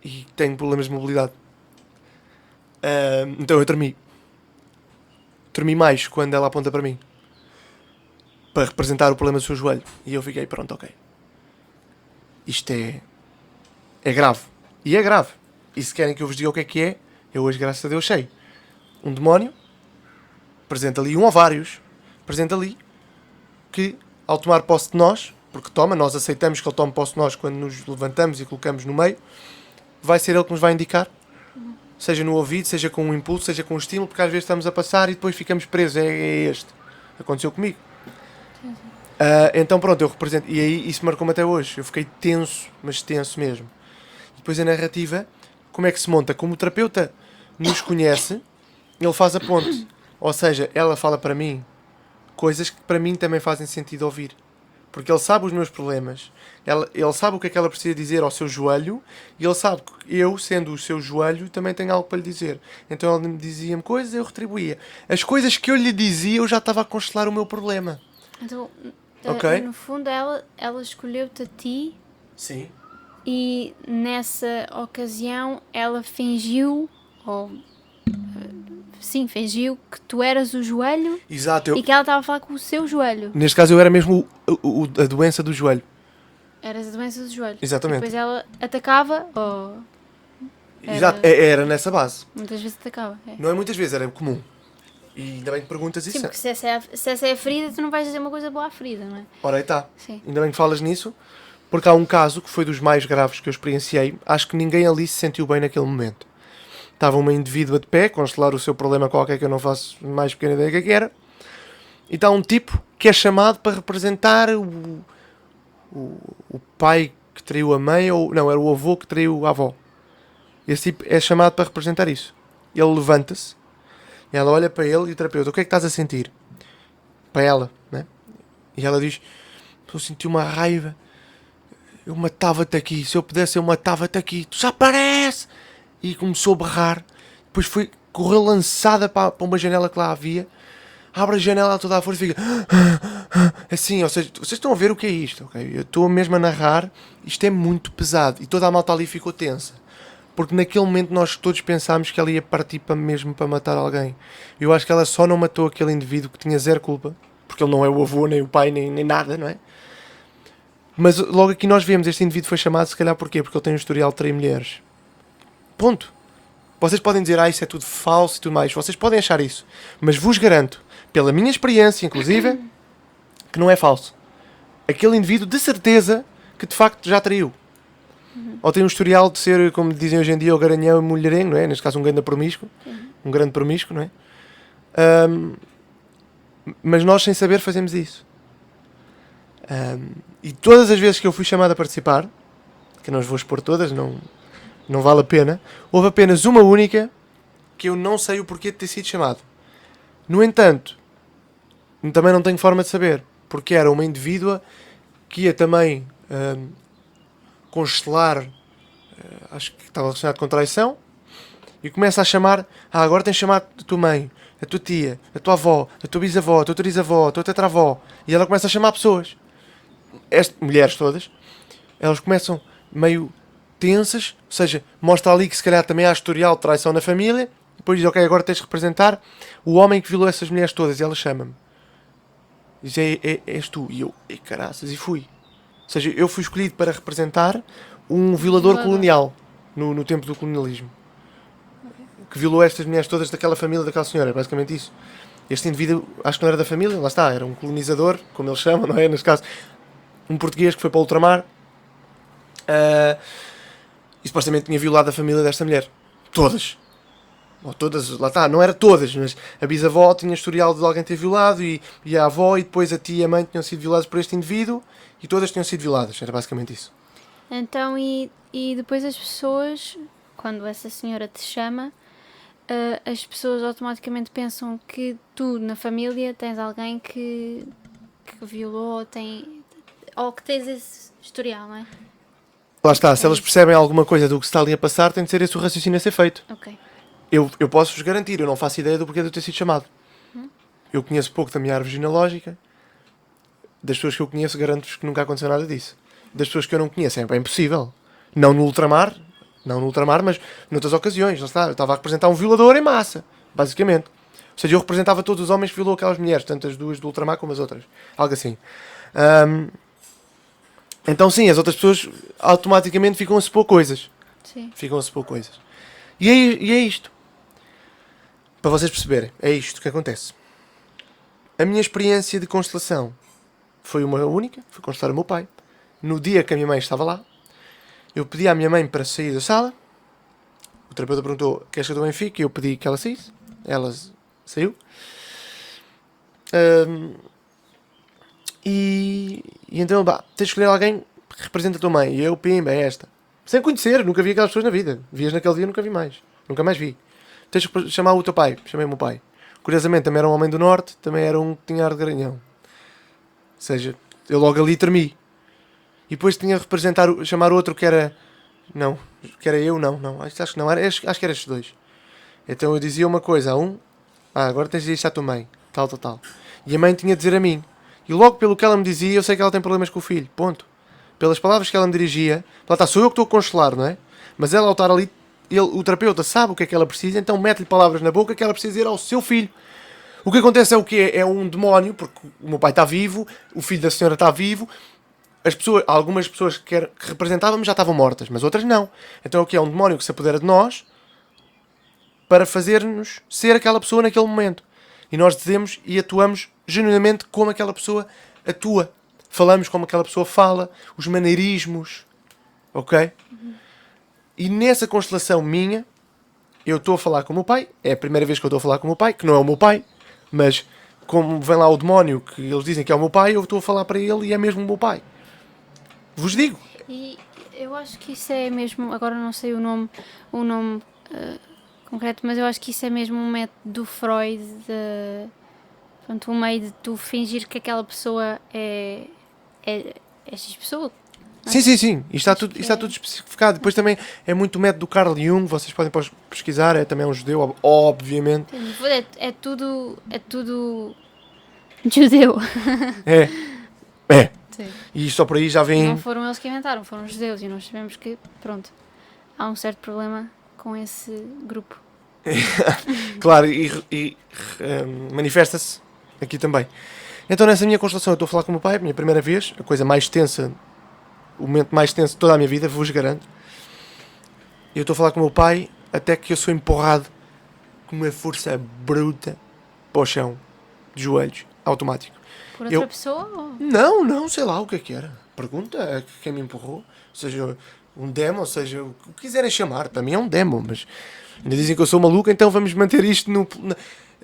e tenho problemas de mobilidade. Então eu tremi. Tremi mais quando ela aponta para mim para representar o problema do seu joelho. E eu fiquei, pronto, ok. Isto é grave. E é grave. E se querem que eu vos diga o que é, eu hoje, graças a Deus, sei. Um demónio presente ali, um ou vários, presente ali, que ao tomar posse de nós, porque nós aceitamos que ele tome posse de nós quando nos levantamos e colocamos no meio, vai ser ele que nos vai indicar, seja no ouvido, seja com um impulso, seja com um estímulo, porque às vezes estamos a passar e depois ficamos presos. É este. Aconteceu comigo. Então pronto, eu represento. E aí isso marcou-me até hoje. Eu fiquei tenso, mas tenso mesmo. E depois a narrativa, como é que se monta? Como o terapeuta nos conhece, ele faz a ponte. Ou seja, ela fala para mim coisas que para mim também fazem sentido ouvir. Porque ele sabe os meus problemas. Ele sabe o que é que ela precisa dizer ao seu joelho. E ele sabe que eu, sendo o seu joelho, também tenho algo para lhe dizer. Então ele dizia-me coisas e eu retribuía. As coisas que eu lhe dizia, eu já estava a constelar o meu problema. Então, okay. No fundo, ela escolheu-te a ti. Sim. E nessa ocasião, ela fingiu, fingiu que tu eras o joelho. Exato, e que ela estava a falar com o seu joelho. Neste caso eu era mesmo a doença do joelho. Eras a doença do joelho. Exatamente. E depois ela atacava ou... Exato, era nessa base. Muitas vezes atacava. Não é muitas vezes, era comum. E ainda bem que perguntas isso. Sim, porque se essa é a ferida, tu não vais dizer uma coisa boa à ferida, não é? Ora aí está. Sim. Ainda bem que falas nisso, porque há um caso que foi dos mais graves que eu experienciei. Acho que ninguém ali se sentiu bem naquele momento. Estava uma indivídua de pé, constelar o seu problema qualquer que eu não faço mais pequena ideia que era. E está um tipo que é chamado para representar o pai que traiu a mãe, ou não, era o avô que traiu a avó. Esse tipo é chamado para representar isso. Ele levanta-se, e ela olha para ele e o terapeuta: o que é que estás a sentir? Para ela, né? E ela diz: estou a sentir uma raiva, eu matava-te aqui, se eu pudesse eu matava-te aqui, tu já aparece! E começou a berrar, depois correu lançada para uma janela que lá havia, abre a janela toda a força e fica assim, ou seja, vocês estão a ver o que é isto, ok? Eu estou mesmo a narrar, isto é muito pesado, e toda a malta ali ficou tensa, porque naquele momento nós todos pensámos que ela ia partir mesmo para matar alguém. Eu acho que ela só não matou aquele indivíduo que tinha zero culpa, porque ele não é o avô, nem o pai, nem nada, não é? Mas logo aqui nós vemos, este indivíduo foi chamado, se calhar porquê? Porque ele tem um historial de 3 mulheres. Ponto. Vocês podem dizer, isso é tudo falso e tudo mais. Vocês podem achar isso. Mas vos garanto, pela minha experiência, inclusive, que não é falso. Aquele indivíduo, de certeza, que de facto já traiu. Ou tem um historial de ser, como dizem hoje em dia, o garanhão e mulherengo, não é? Neste caso, um grande promíscuo. Um grande promíscuo, não é? Mas nós, sem saber, fazemos isso. E todas as vezes que eu fui chamado a participar, que não os vou expor todas, não vale a pena, houve apenas uma única que eu não sei o porquê de ter sido chamado. No entanto, também não tenho forma de saber, porque era uma indivídua que ia também constelar, acho que estava relacionado com traição. e começa a chamar, agora tens de chamar a tua mãe, a tua tia, a tua avó, a tua bisavó, a tua trisavó, a tua tetravó, e ela começa a chamar pessoas. Mulheres todas, elas começam meio tensas, ou seja, mostra ali que se calhar também há historial de traição na família, depois diz, ok, agora tens de representar o homem que violou essas mulheres todas, e ela chama-me. Diz, és tu. E eu, caraças, e fui. Ou seja, eu fui escolhido para representar um violador colonial, no tempo do colonialismo. Que violou estas mulheres todas daquela família, daquela senhora, basicamente isso. Este indivíduo, acho que não era da família, lá está, era um colonizador, como eles chamam, não é? Neste caso, um português que foi para o ultramar, e supostamente tinha violado a família desta mulher. Todas. Ou todas, lá está, não era todas, mas a bisavó tinha historial de alguém ter violado, e a avó, e depois a tia e a mãe tinham sido violadas por este indivíduo, e todas tinham sido violadas, era basicamente isso. Então, e depois as pessoas, quando essa senhora te chama, as pessoas automaticamente pensam que tu, na família, tens alguém que violou, ou que tens esse historial, não é? Lá está, se elas percebem alguma coisa do que se está ali a passar, tem de ser esse o raciocínio a ser feito. Ok. Eu posso-vos garantir, eu não faço ideia do porquê de eu ter sido chamado. Eu conheço pouco da minha árvore genealógica. Das pessoas que eu conheço, garanto-vos que nunca aconteceu nada disso. Das pessoas que eu não conheço, é impossível. Não no ultramar, mas noutras ocasiões. Lá está, eu estava a representar um violador em massa, basicamente. Ou seja, eu representava todos os homens que violou aquelas mulheres, tanto as duas do ultramar como as outras. Algo assim. Então sim, as outras pessoas automaticamente ficam a supor coisas. Sim. Ficam a supor coisas. E é isto. Para vocês perceberem, é isto que acontece. A minha experiência de constelação foi uma única, foi constelar o meu pai. No dia que a minha mãe estava lá, eu pedi à minha mãe para sair da sala. O terapeuta perguntou, queres que eu também fique? Eu pedi que ela saísse. Ela saiu. E então, tens de escolher alguém que represente a tua mãe. E eu, pimba, é esta. Sem conhecer, nunca vi aquelas pessoas na vida. Vias naquele dia, nunca vi mais. Nunca mais vi. Tens que chamar o teu pai. Chamei o meu pai. Curiosamente, também era um homem do norte, também era um que tinha ar de garanhão. Ou seja, eu logo ali tremi. E depois tinha que chamar outro que era... Não, que era eu, não. Acho que não, acho que era estes dois. Então eu dizia uma coisa a um, agora tens de dizer isto à tua mãe, tal. E a mãe tinha de dizer a mim. E logo pelo que ela me dizia, eu sei que ela tem problemas com o filho, ponto. Pelas palavras que ela me dirigia, lá está, sou eu que estou a constelar, não é? Mas ela ao estar ali, o terapeuta sabe o que é que ela precisa, então mete-lhe palavras na boca que ela precisa dizer ao seu filho. O que acontece é o quê? É um demónio, porque o meu pai está vivo, o filho da senhora está vivo, algumas pessoas que representávamos já estavam mortas, mas outras não. Então é o que é um demónio que se apodera de nós para fazer-nos ser aquela pessoa naquele momento. E nós dizemos e atuamos genuinamente como aquela pessoa atua. Falamos como aquela pessoa fala, os maneirismos, ok? E nessa constelação minha, eu estou a falar com o meu pai, é a primeira vez que eu estou a falar com o meu pai, que não é o meu pai, mas como vem lá o demónio que eles dizem que é o meu pai, eu estou a falar para ele e é mesmo o meu pai. Vos digo. E eu acho que isso é mesmo, agora não sei o nome concreto, mas eu acho que isso é mesmo um método do Freud, pronto, um meio de tu fingir que aquela pessoa é X pessoa. Sim. Isto está tudo especificado. Depois também é muito o método do Carl Jung, vocês podem pesquisar, é também um judeu, obviamente. É tudo judeu. É. Sim. E só por aí já vem... Não foram eles que inventaram, foram os judeus, e nós sabemos que, pronto, há um certo problema com esse grupo. Claro, e manifesta-se aqui também. Então nessa minha constelação eu estou a falar com o meu pai, a minha primeira vez, a coisa mais tensa, o momento mais tenso de toda a minha vida, vos garanto. Eu estou a falar com o meu pai até que eu sou empurrado com uma força bruta para o chão, de joelhos, automático. Por outra pessoa? Ou... Não, sei lá o que é que era. Pergunta a quem me empurrou. Seja um demo, seja o que quiserem chamar. Para mim é um demo, mas ainda dizem que eu sou maluco, então vamos manter isto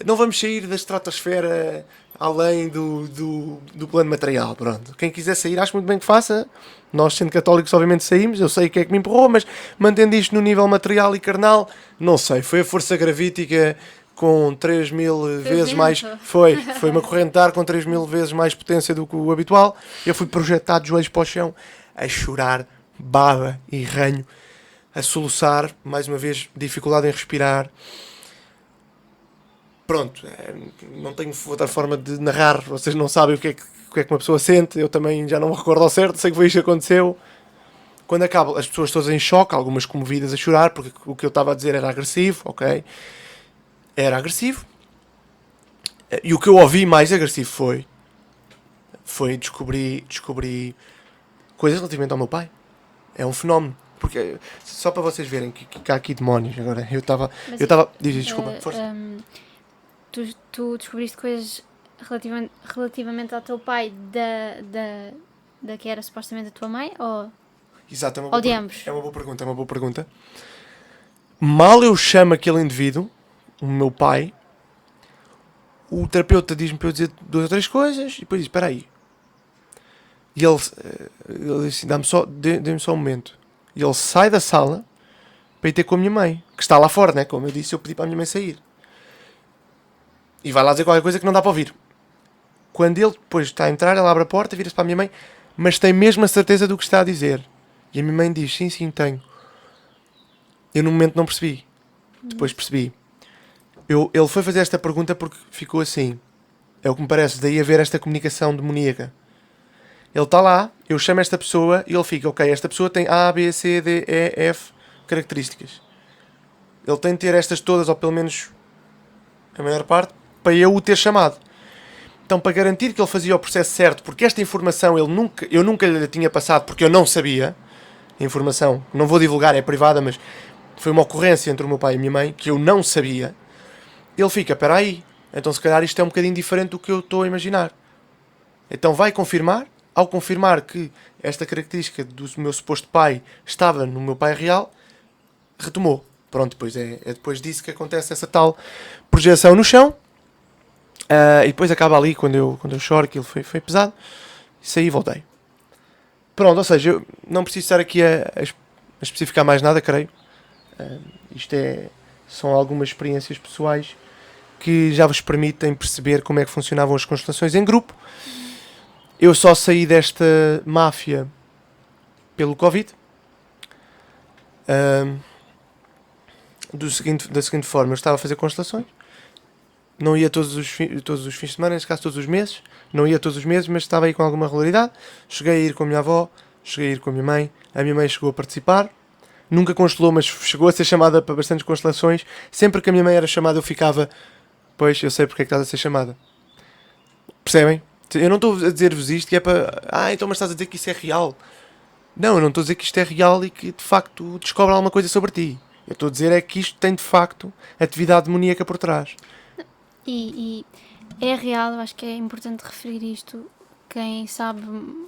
não vamos sair da estratosfera além do plano material. Pronto. Quem quiser sair, acho muito bem que faça. Nós, sendo católicos, obviamente saímos. Eu sei o que é que me empurrou, mas mantendo isto no nível material e carnal, não sei. Foi a força gravítica com 3.000 vezes mais... Foi uma corrente de ar com 3.000 vezes mais potência do que o habitual. Eu fui projetado de joelhos para o chão, a chorar, baba e ranho. a soluçar, mais uma vez, dificuldade em respirar. Pronto, não tenho outra forma de narrar, vocês não sabem o que é que uma pessoa sente, eu também já não me recordo ao certo, sei que foi isto que aconteceu. Quando acaba, as pessoas todas em choque, algumas comovidas a chorar, porque o que eu estava a dizer era agressivo, ok? Era agressivo. E o que eu ouvi mais agressivo foi descobrir coisas relativamente ao meu pai. É um fenómeno. Porque, só para vocês verem que há aqui demónios. Agora, eu estava... Desculpa, força. Tu descobriste coisas relativamente ao teu pai da que era supostamente a tua mãe? Exato, ou de ambos? É uma boa pergunta. Mal eu chamo aquele indivíduo, o meu pai, o terapeuta diz-me para eu dizer 2 ou 3 coisas e depois diz, espera aí. E ele disse, dê-me só um momento. E ele sai da sala para ir ter com a minha mãe, que está lá fora, né? Como eu disse, eu pedi para a minha mãe sair. E vai lá dizer qualquer coisa que não dá para ouvir. Quando ele depois está a entrar, ele abre a porta, vira-se para a minha mãe, mas tem mesmo a certeza do que está a dizer. E a minha mãe diz, sim, tenho. Eu no momento não percebi. Depois percebi. Ele foi fazer esta pergunta porque ficou assim. É o que me parece, daí haver esta comunicação demoníaca. Ele está lá, eu chamo esta pessoa e ele fica, ok, esta pessoa tem A, B, C, D, E, F características. Ele tem de ter estas todas, ou pelo menos a maior parte, para eu o ter chamado. Então, para garantir que ele fazia o processo certo, porque esta informação eu nunca lhe tinha passado, porque eu não sabia, a informação, não vou divulgar, é privada, mas foi uma ocorrência entre o meu pai e a minha mãe, que eu não sabia, ele fica, espera aí, então se calhar isto é um bocadinho diferente do que eu estou a imaginar. Então vai confirmar, ao confirmar que esta característica do meu suposto pai estava no meu pai real, retomou. Pronto, depois é depois disso que acontece essa tal projeção no chão. E depois acaba ali, quando eu choro, aquilo foi pesado. E saí e voltei. Pronto, ou seja, eu não preciso estar aqui a especificar mais nada, creio. Isto são algumas experiências pessoais que já vos permitem perceber como é que funcionavam as constelações em grupo. Eu só saí desta máfia pelo Covid. Da seguinte forma, eu estava a fazer constelações. Não ia todos os fins de semana, neste caso todos os meses. Não ia todos os meses, mas estava aí com alguma regularidade. Cheguei a ir com a minha avó, cheguei a ir com a minha mãe. A minha mãe chegou a participar. Nunca constelou, mas chegou a ser chamada para bastantes constelações. Sempre que a minha mãe era chamada, eu ficava... Pois, eu sei porque é que estás a ser chamada. Percebem? Eu não estou a dizer-vos isto que é para... então mas estás a dizer que isso é real. Não, eu não estou a dizer que isto é real e que de facto descobre alguma coisa sobre ti. Eu estou a dizer é que isto tem de facto atividade demoníaca por trás. E é real, eu acho que é importante referir isto. Quem sabe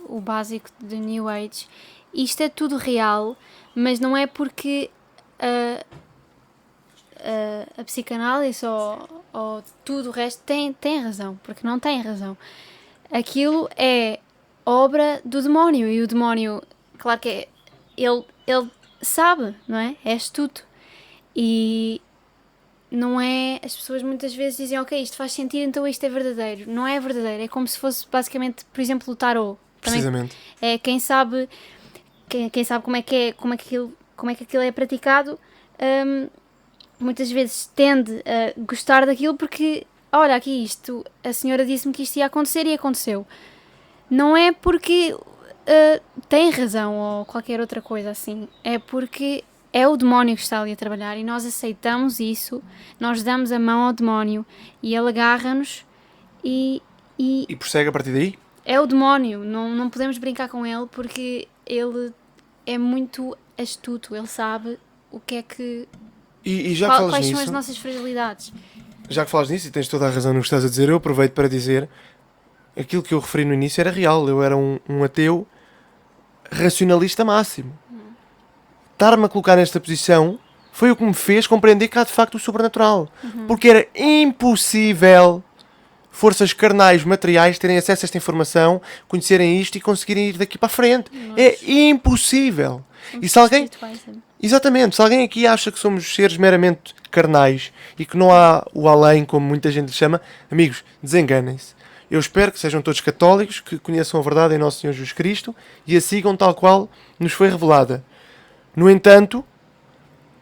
o básico de New Age, isto é tudo real, mas não é porque a psicanálise ou tudo o resto tem razão, porque não tem razão. Aquilo é obra do demónio, e o demónio, claro que ele sabe, não é? É astuto. E não é... As pessoas muitas vezes dizem, ok, isto faz sentido, então isto é verdadeiro. Não é verdadeiro, é como se fosse basicamente, por exemplo, o tarot. Precisamente. É quem sabe como é que aquilo é praticado, muitas vezes tende a gostar daquilo porque, olha aqui isto, a senhora disse-me que isto ia acontecer e aconteceu. Não é porque tem razão ou qualquer outra coisa assim, é porque é o demónio que está ali a trabalhar e nós aceitamos isso, nós damos a mão ao demónio e ele agarra-nos e prossegue a partir daí? É o demónio, não podemos brincar com ele porque ele é muito astuto, ele sabe o que é que... E já que falas quais nisso, são as nossas fragilidades. Já que falas nisso e tens toda a razão no que estás a dizer, eu aproveito para dizer aquilo que eu referi no início era real. Eu era um ateu racionalista máximo. Estar-me a colocar nesta posição foi o que me fez compreender que há de facto o sobrenatural. Porque era impossível forças carnais, materiais, terem acesso a esta informação, conhecerem isto e conseguirem ir daqui para a frente. É impossível. E se alguém... Exatamente, se alguém aqui acha que somos seres meramente carnais e que não há o além, como muita gente lhe chama, amigos, desenganem-se. Eu espero que sejam todos católicos, que conheçam a verdade em Nosso Senhor Jesus Cristo e a sigam tal qual nos foi revelada. No entanto,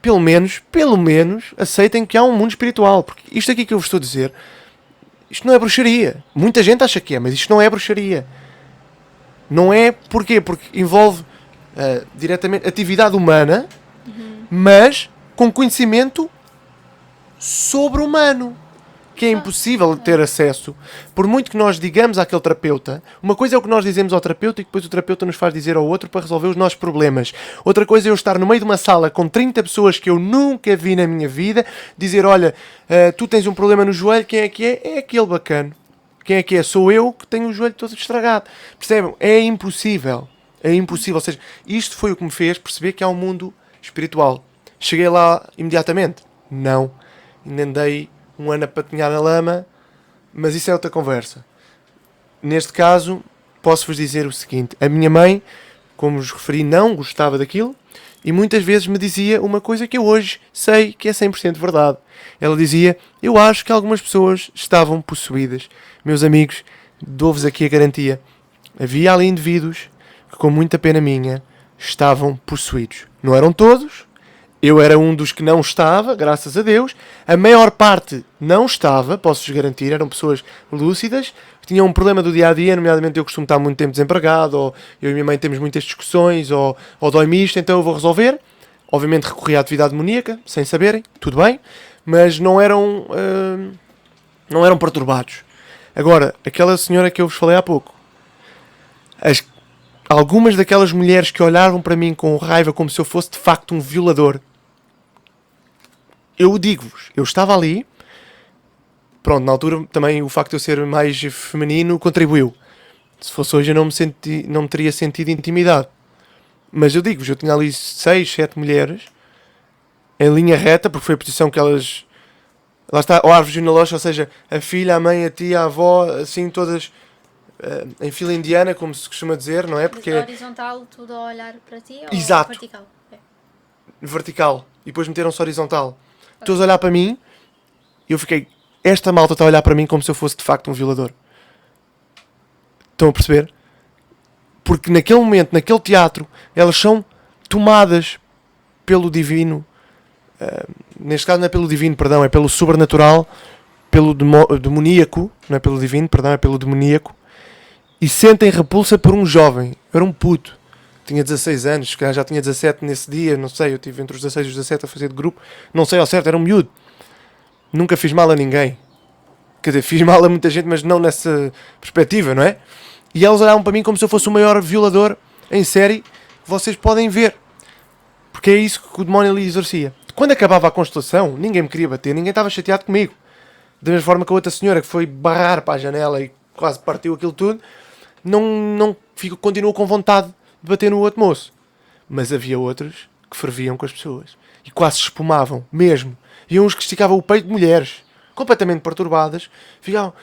pelo menos, aceitem que há um mundo espiritual. Porque isto aqui que eu vos estou a dizer, isto não é bruxaria. Muita gente acha que é, mas isto não é bruxaria. Não é, porquê? Porque envolve diretamente atividade humana, mas com conhecimento sobre-humano, que é impossível ter acesso. Por muito que nós digamos àquele terapeuta, uma coisa é o que nós dizemos ao terapeuta e que depois o terapeuta nos faz dizer ao outro para resolver os nossos problemas. Outra coisa é eu estar no meio de uma sala com 30 pessoas que eu nunca vi na minha vida, dizer, olha, tu tens um problema no joelho, quem é que é? É aquele bacana. Quem é que é? Sou eu que tenho o joelho todo estragado. Percebem? É impossível. É impossível. Ou seja, isto foi o que me fez perceber que há um mundo espiritual. Cheguei lá imediatamente? Não. Ainda andei um ano a patinhar na lama, mas isso é outra conversa. Neste caso, posso-vos dizer o seguinte. A minha mãe, como vos referi, não gostava daquilo e muitas vezes me dizia uma coisa que eu hoje sei que é 100% verdade. Ela dizia, eu acho que algumas pessoas estavam possuídas. Meus amigos, dou-vos aqui a garantia. Havia ali indivíduos que, com muita pena minha, estavam possuídos. Não eram todos. Eu era um dos que não estava, graças a Deus. A maior parte não estava, posso-vos garantir. Eram pessoas lúcidas, que tinham um problema do dia-a-dia, nomeadamente eu costumo estar muito tempo desempregado, ou eu e minha mãe temos muitas discussões, ou dói-me isto, então eu vou resolver. Obviamente recorri à atividade demoníaca, sem saberem, tudo bem, mas não eram perturbados. Agora, aquela senhora que eu vos falei há pouco, algumas daquelas mulheres que olhavam para mim com raiva como se eu fosse de facto um violador, eu digo-vos, eu estava ali, pronto, na altura também o facto de eu ser mais feminino contribuiu. Se fosse hoje eu não me teria sentido intimidade. Mas eu digo-vos, eu tinha ali 6, 7 mulheres em linha reta, porque foi a posição que elas... Lá está, ou árvore genealógica, ou seja, a filha, a mãe, a tia, a avó, assim todas em fila indiana, como se costuma dizer, não é? Porque horizontal, tudo a olhar para ti, ou exato. Vertical? É. Vertical. E depois meteram-se horizontal. Todos a olhar para mim e eu fiquei... Esta malta está a olhar para mim como se eu fosse de facto um violador. Estão a perceber? Porque naquele momento, naquele teatro, elas são tomadas pelo divino. Neste caso não é pelo divino, perdão, é pelo sobrenatural, pelo demoníaco, não é pelo divino, perdão, é pelo demoníaco, e sentem repulsa por um jovem. Eu era um puto, tinha 16 anos, já tinha 17 nesse dia, não sei, eu estive entre os 16 e os 17 a fazer de grupo, não sei ao certo, era um miúdo. Nunca fiz mal a ninguém. Quer dizer, fiz mal a muita gente, mas não nessa perspectiva, não é? E elas olhavam para mim como se eu fosse o maior violador em série que vocês podem ver. Porque é isso que o demónio lhe exorcia. Quando acabava a constelação, ninguém me queria bater, ninguém estava chateado comigo. Da mesma forma que a outra senhora que foi barrar para a janela e quase partiu aquilo tudo, continuou com vontade de bater no outro moço. Mas havia outros que ferviam com as pessoas. E quase se espumavam, mesmo. E uns que esticavam o peito de mulheres, completamente perturbadas, ficavam...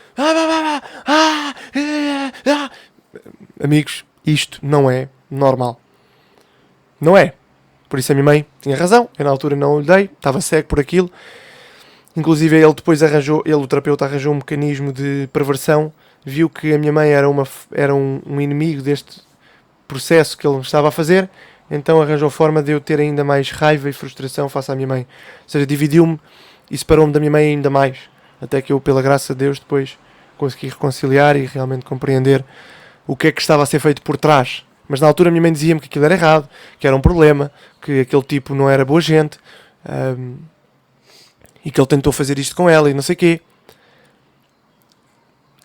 Amigos, isto não é normal. Não é. Por isso a minha mãe tinha razão, eu na altura não lhe dei, estava cego por aquilo. Inclusive ele depois o terapeuta arranjou um mecanismo de perversão, viu que a minha mãe era um inimigo deste processo que ele me estava a fazer, então arranjou forma de eu ter ainda mais raiva e frustração face à minha mãe. Ou seja, dividiu-me e separou-me da minha mãe ainda mais, até que eu, pela graça de Deus, depois consegui reconciliar e realmente compreender o que é que estava a ser feito por trás. Mas na altura a minha mãe dizia-me que aquilo era errado, que era um problema, que aquele tipo não era boa gente, e que ele tentou fazer isto com ela e não sei o quê.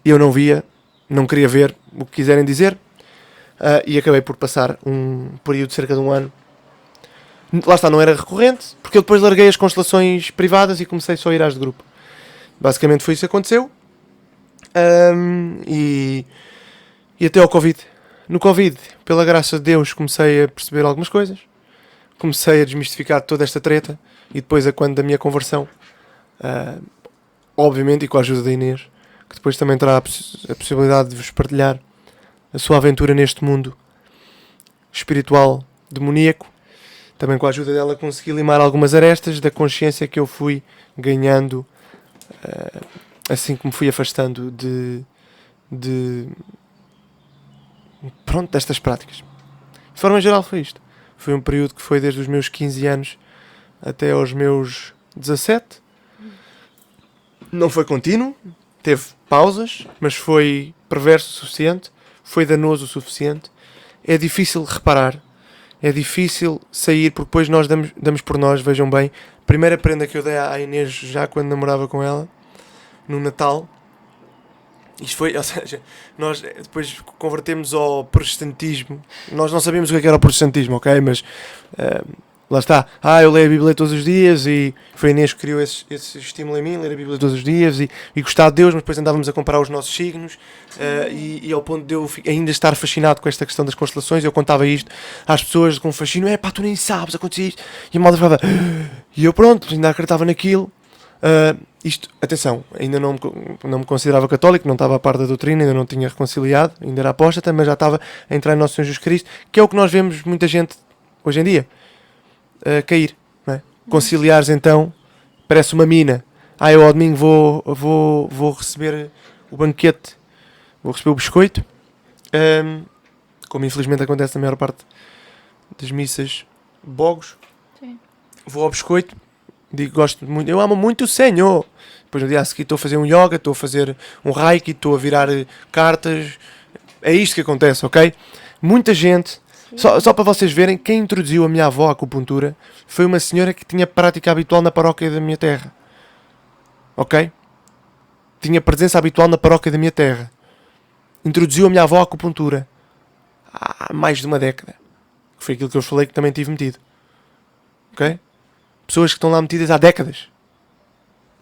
E eu não via, não queria ver o que quiserem dizer, e acabei por passar um período de cerca de um ano. Lá está, não era recorrente, porque eu depois larguei as constelações privadas e comecei só a ir às de grupo. Basicamente foi isso que aconteceu. E até ao Covid. No Covid, pela graça de Deus, comecei a perceber algumas coisas. Comecei a desmistificar toda esta treta. E depois, quando da minha conversão, obviamente, e com a ajuda da Inês, que depois também terá a possibilidade de vos partilhar a sua aventura neste mundo espiritual demoníaco. Também com a ajuda dela consegui limar algumas arestas da consciência que eu fui ganhando assim que me fui afastando destas práticas. De forma geral foi isto. Foi um período que foi desde os meus 15 anos até aos meus 17. Não foi contínuo, teve pausas, mas foi perverso o suficiente, foi danoso o suficiente. É difícil reparar, é difícil sair, porque depois nós damos por nós, vejam bem. A primeira prenda que eu dei à Inês já quando namorava com ela, no Natal, isto foi, ou seja, nós depois convertemos ao protestantismo. Nós não sabíamos o que era o protestantismo, ok? Mas lá está. Eu leio a Bíblia todos os dias, e foi a Inês que criou esse estímulo em mim, ler a Bíblia todos os dias e gostar de Deus, mas depois andávamos a comparar os nossos signos, e ao ponto de eu ainda estar fascinado com esta questão das constelações. Eu contava isto às pessoas com fascínio: tu nem sabes, acontecia isto. E a malta falava, e eu pronto, ainda acreditava naquilo. Isto, atenção, ainda não me considerava católico, não estava a par da doutrina, ainda não tinha reconciliado, ainda era apóstata, mas já estava a entrar em Nosso Senhor Jesus Cristo, que é o que nós vemos muita gente hoje em dia cair, não é? Conciliares, então, parece uma mina. Eu ao domingo vou receber o banquete, vou receber o biscoito, como infelizmente acontece na maior parte das missas bogos. Sim. Vou ao biscoito, digo, gosto muito, eu amo muito o Senhor. Depois no dia a seguir estou a fazer um yoga, estou a fazer um reiki, estou a virar cartas. É isto que acontece, ok? Muita gente, só para vocês verem, quem introduziu a minha avó à acupuntura foi uma senhora que tinha prática habitual na paróquia da minha terra. Ok? Tinha presença habitual na paróquia da minha terra. Introduziu a minha avó à acupuntura há mais de uma década. Foi aquilo que eu falei que também tive metido. Ok? Pessoas que estão lá metidas há décadas.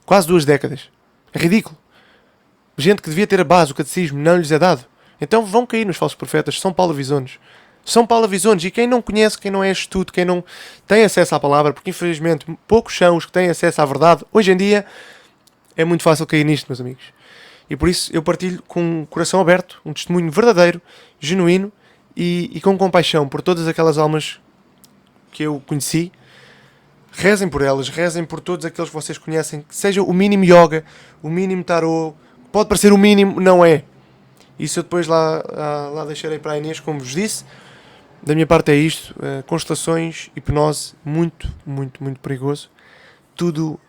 Quase 2 décadas. É ridículo. Gente que devia ter a base, o catecismo, não lhes é dado. Então vão cair nos falsos profetas. São Paulo-Visones. São Paulo-Visones. E quem não conhece, quem não é estudo, quem não tem acesso à palavra, porque infelizmente poucos são os que têm acesso à verdade, hoje em dia é muito fácil cair nisto, meus amigos. E por isso eu partilho com o coração aberto, um testemunho verdadeiro, genuíno e com compaixão por todas aquelas almas que eu conheci. Rezem por elas, rezem por todos aqueles que vocês conhecem, que seja o mínimo yoga, o mínimo tarô, pode parecer o mínimo, não é. Isso eu depois lá deixarei para a Inês, como vos disse. Da minha parte é isto, constelações, hipnose, muito, muito, muito perigoso. Tudo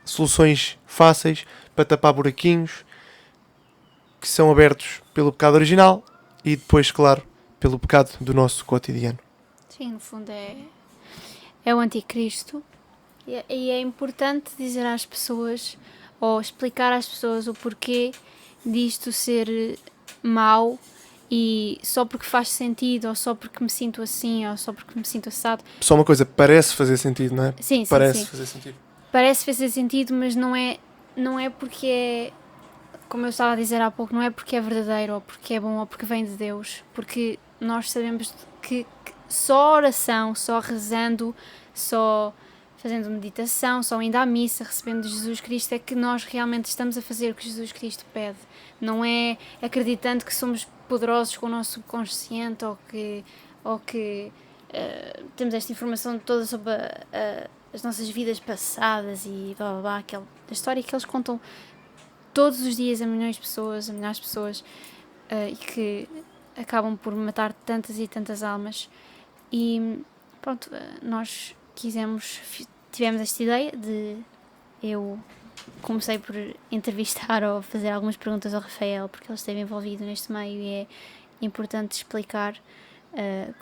soluções fáceis para tapar buraquinhos que são abertos pelo pecado original e depois, claro, pelo pecado do nosso cotidiano. Sim, no fundo é o anticristo. E é importante dizer às pessoas, ou explicar às pessoas o porquê disto ser mau, e só porque faz sentido, ou só porque me sinto assim, ou só porque me sinto assado. Só uma coisa, parece fazer sentido, não é? Sim, parece sim. fazer sentido. Parece fazer sentido, mas não é porque é, como eu estava a dizer há pouco, não é porque é verdadeiro, ou porque é bom, ou porque vem de Deus. Porque nós sabemos que só oração, só rezando, só fazendo meditação, só indo à missa, recebendo Jesus Cristo, é que nós realmente estamos a fazer o que Jesus Cristo pede. Não é acreditando que somos poderosos com o nosso subconsciente, ou que temos esta informação toda sobre as nossas vidas passadas e blá blá blá, a história que eles contam todos os dias a milhares de pessoas, e que acabam por matar tantas e tantas almas. E pronto, nós tivemos esta ideia de, eu comecei por entrevistar ou fazer algumas perguntas ao Rafael, porque ele esteve envolvido neste meio e é importante explicar,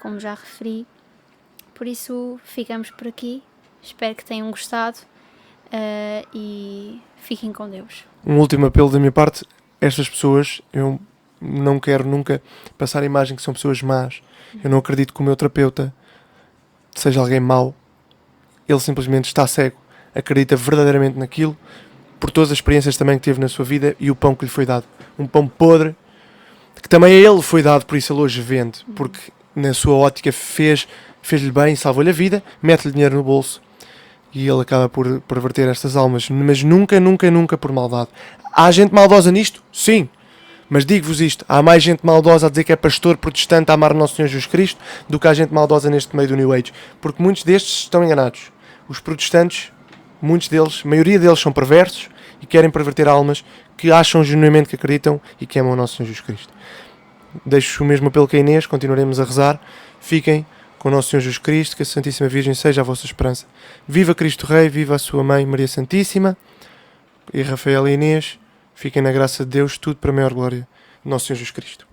como já referi. Por isso ficamos por aqui, espero que tenham gostado, e fiquem com Deus. Um último apelo da minha parte: estas pessoas, eu não quero nunca passar a imagem que são pessoas más. Eu não acredito que o meu terapeuta seja alguém mau. Ele simplesmente está cego, acredita verdadeiramente naquilo, por todas as experiências também que teve na sua vida e o pão que lhe foi dado. Um pão podre, que também a ele foi dado, por isso ele hoje vende, porque na sua ótica fez-lhe bem, salvou-lhe a vida, mete-lhe dinheiro no bolso e ele acaba por perverter estas almas, mas nunca, nunca, nunca por maldade. Há gente maldosa nisto? Sim. Mas digo-vos isto, há mais gente maldosa a dizer que é pastor protestante a amar o nosso Senhor Jesus Cristo do que há gente maldosa neste meio do New Age, porque muitos destes estão enganados. Os protestantes, muitos deles, a maioria deles são perversos e querem perverter almas que acham genuinamente que acreditam e que amam o nosso Senhor Jesus Cristo. Deixo o mesmo apelo que a Inês, continuaremos a rezar. Fiquem com o nosso Senhor Jesus Cristo, que a Santíssima Virgem seja a vossa esperança. Viva Cristo Rei, viva a sua Mãe Maria Santíssima, e Rafael e Inês, fiquem na graça de Deus, tudo para a maior glória do nosso Senhor Jesus Cristo.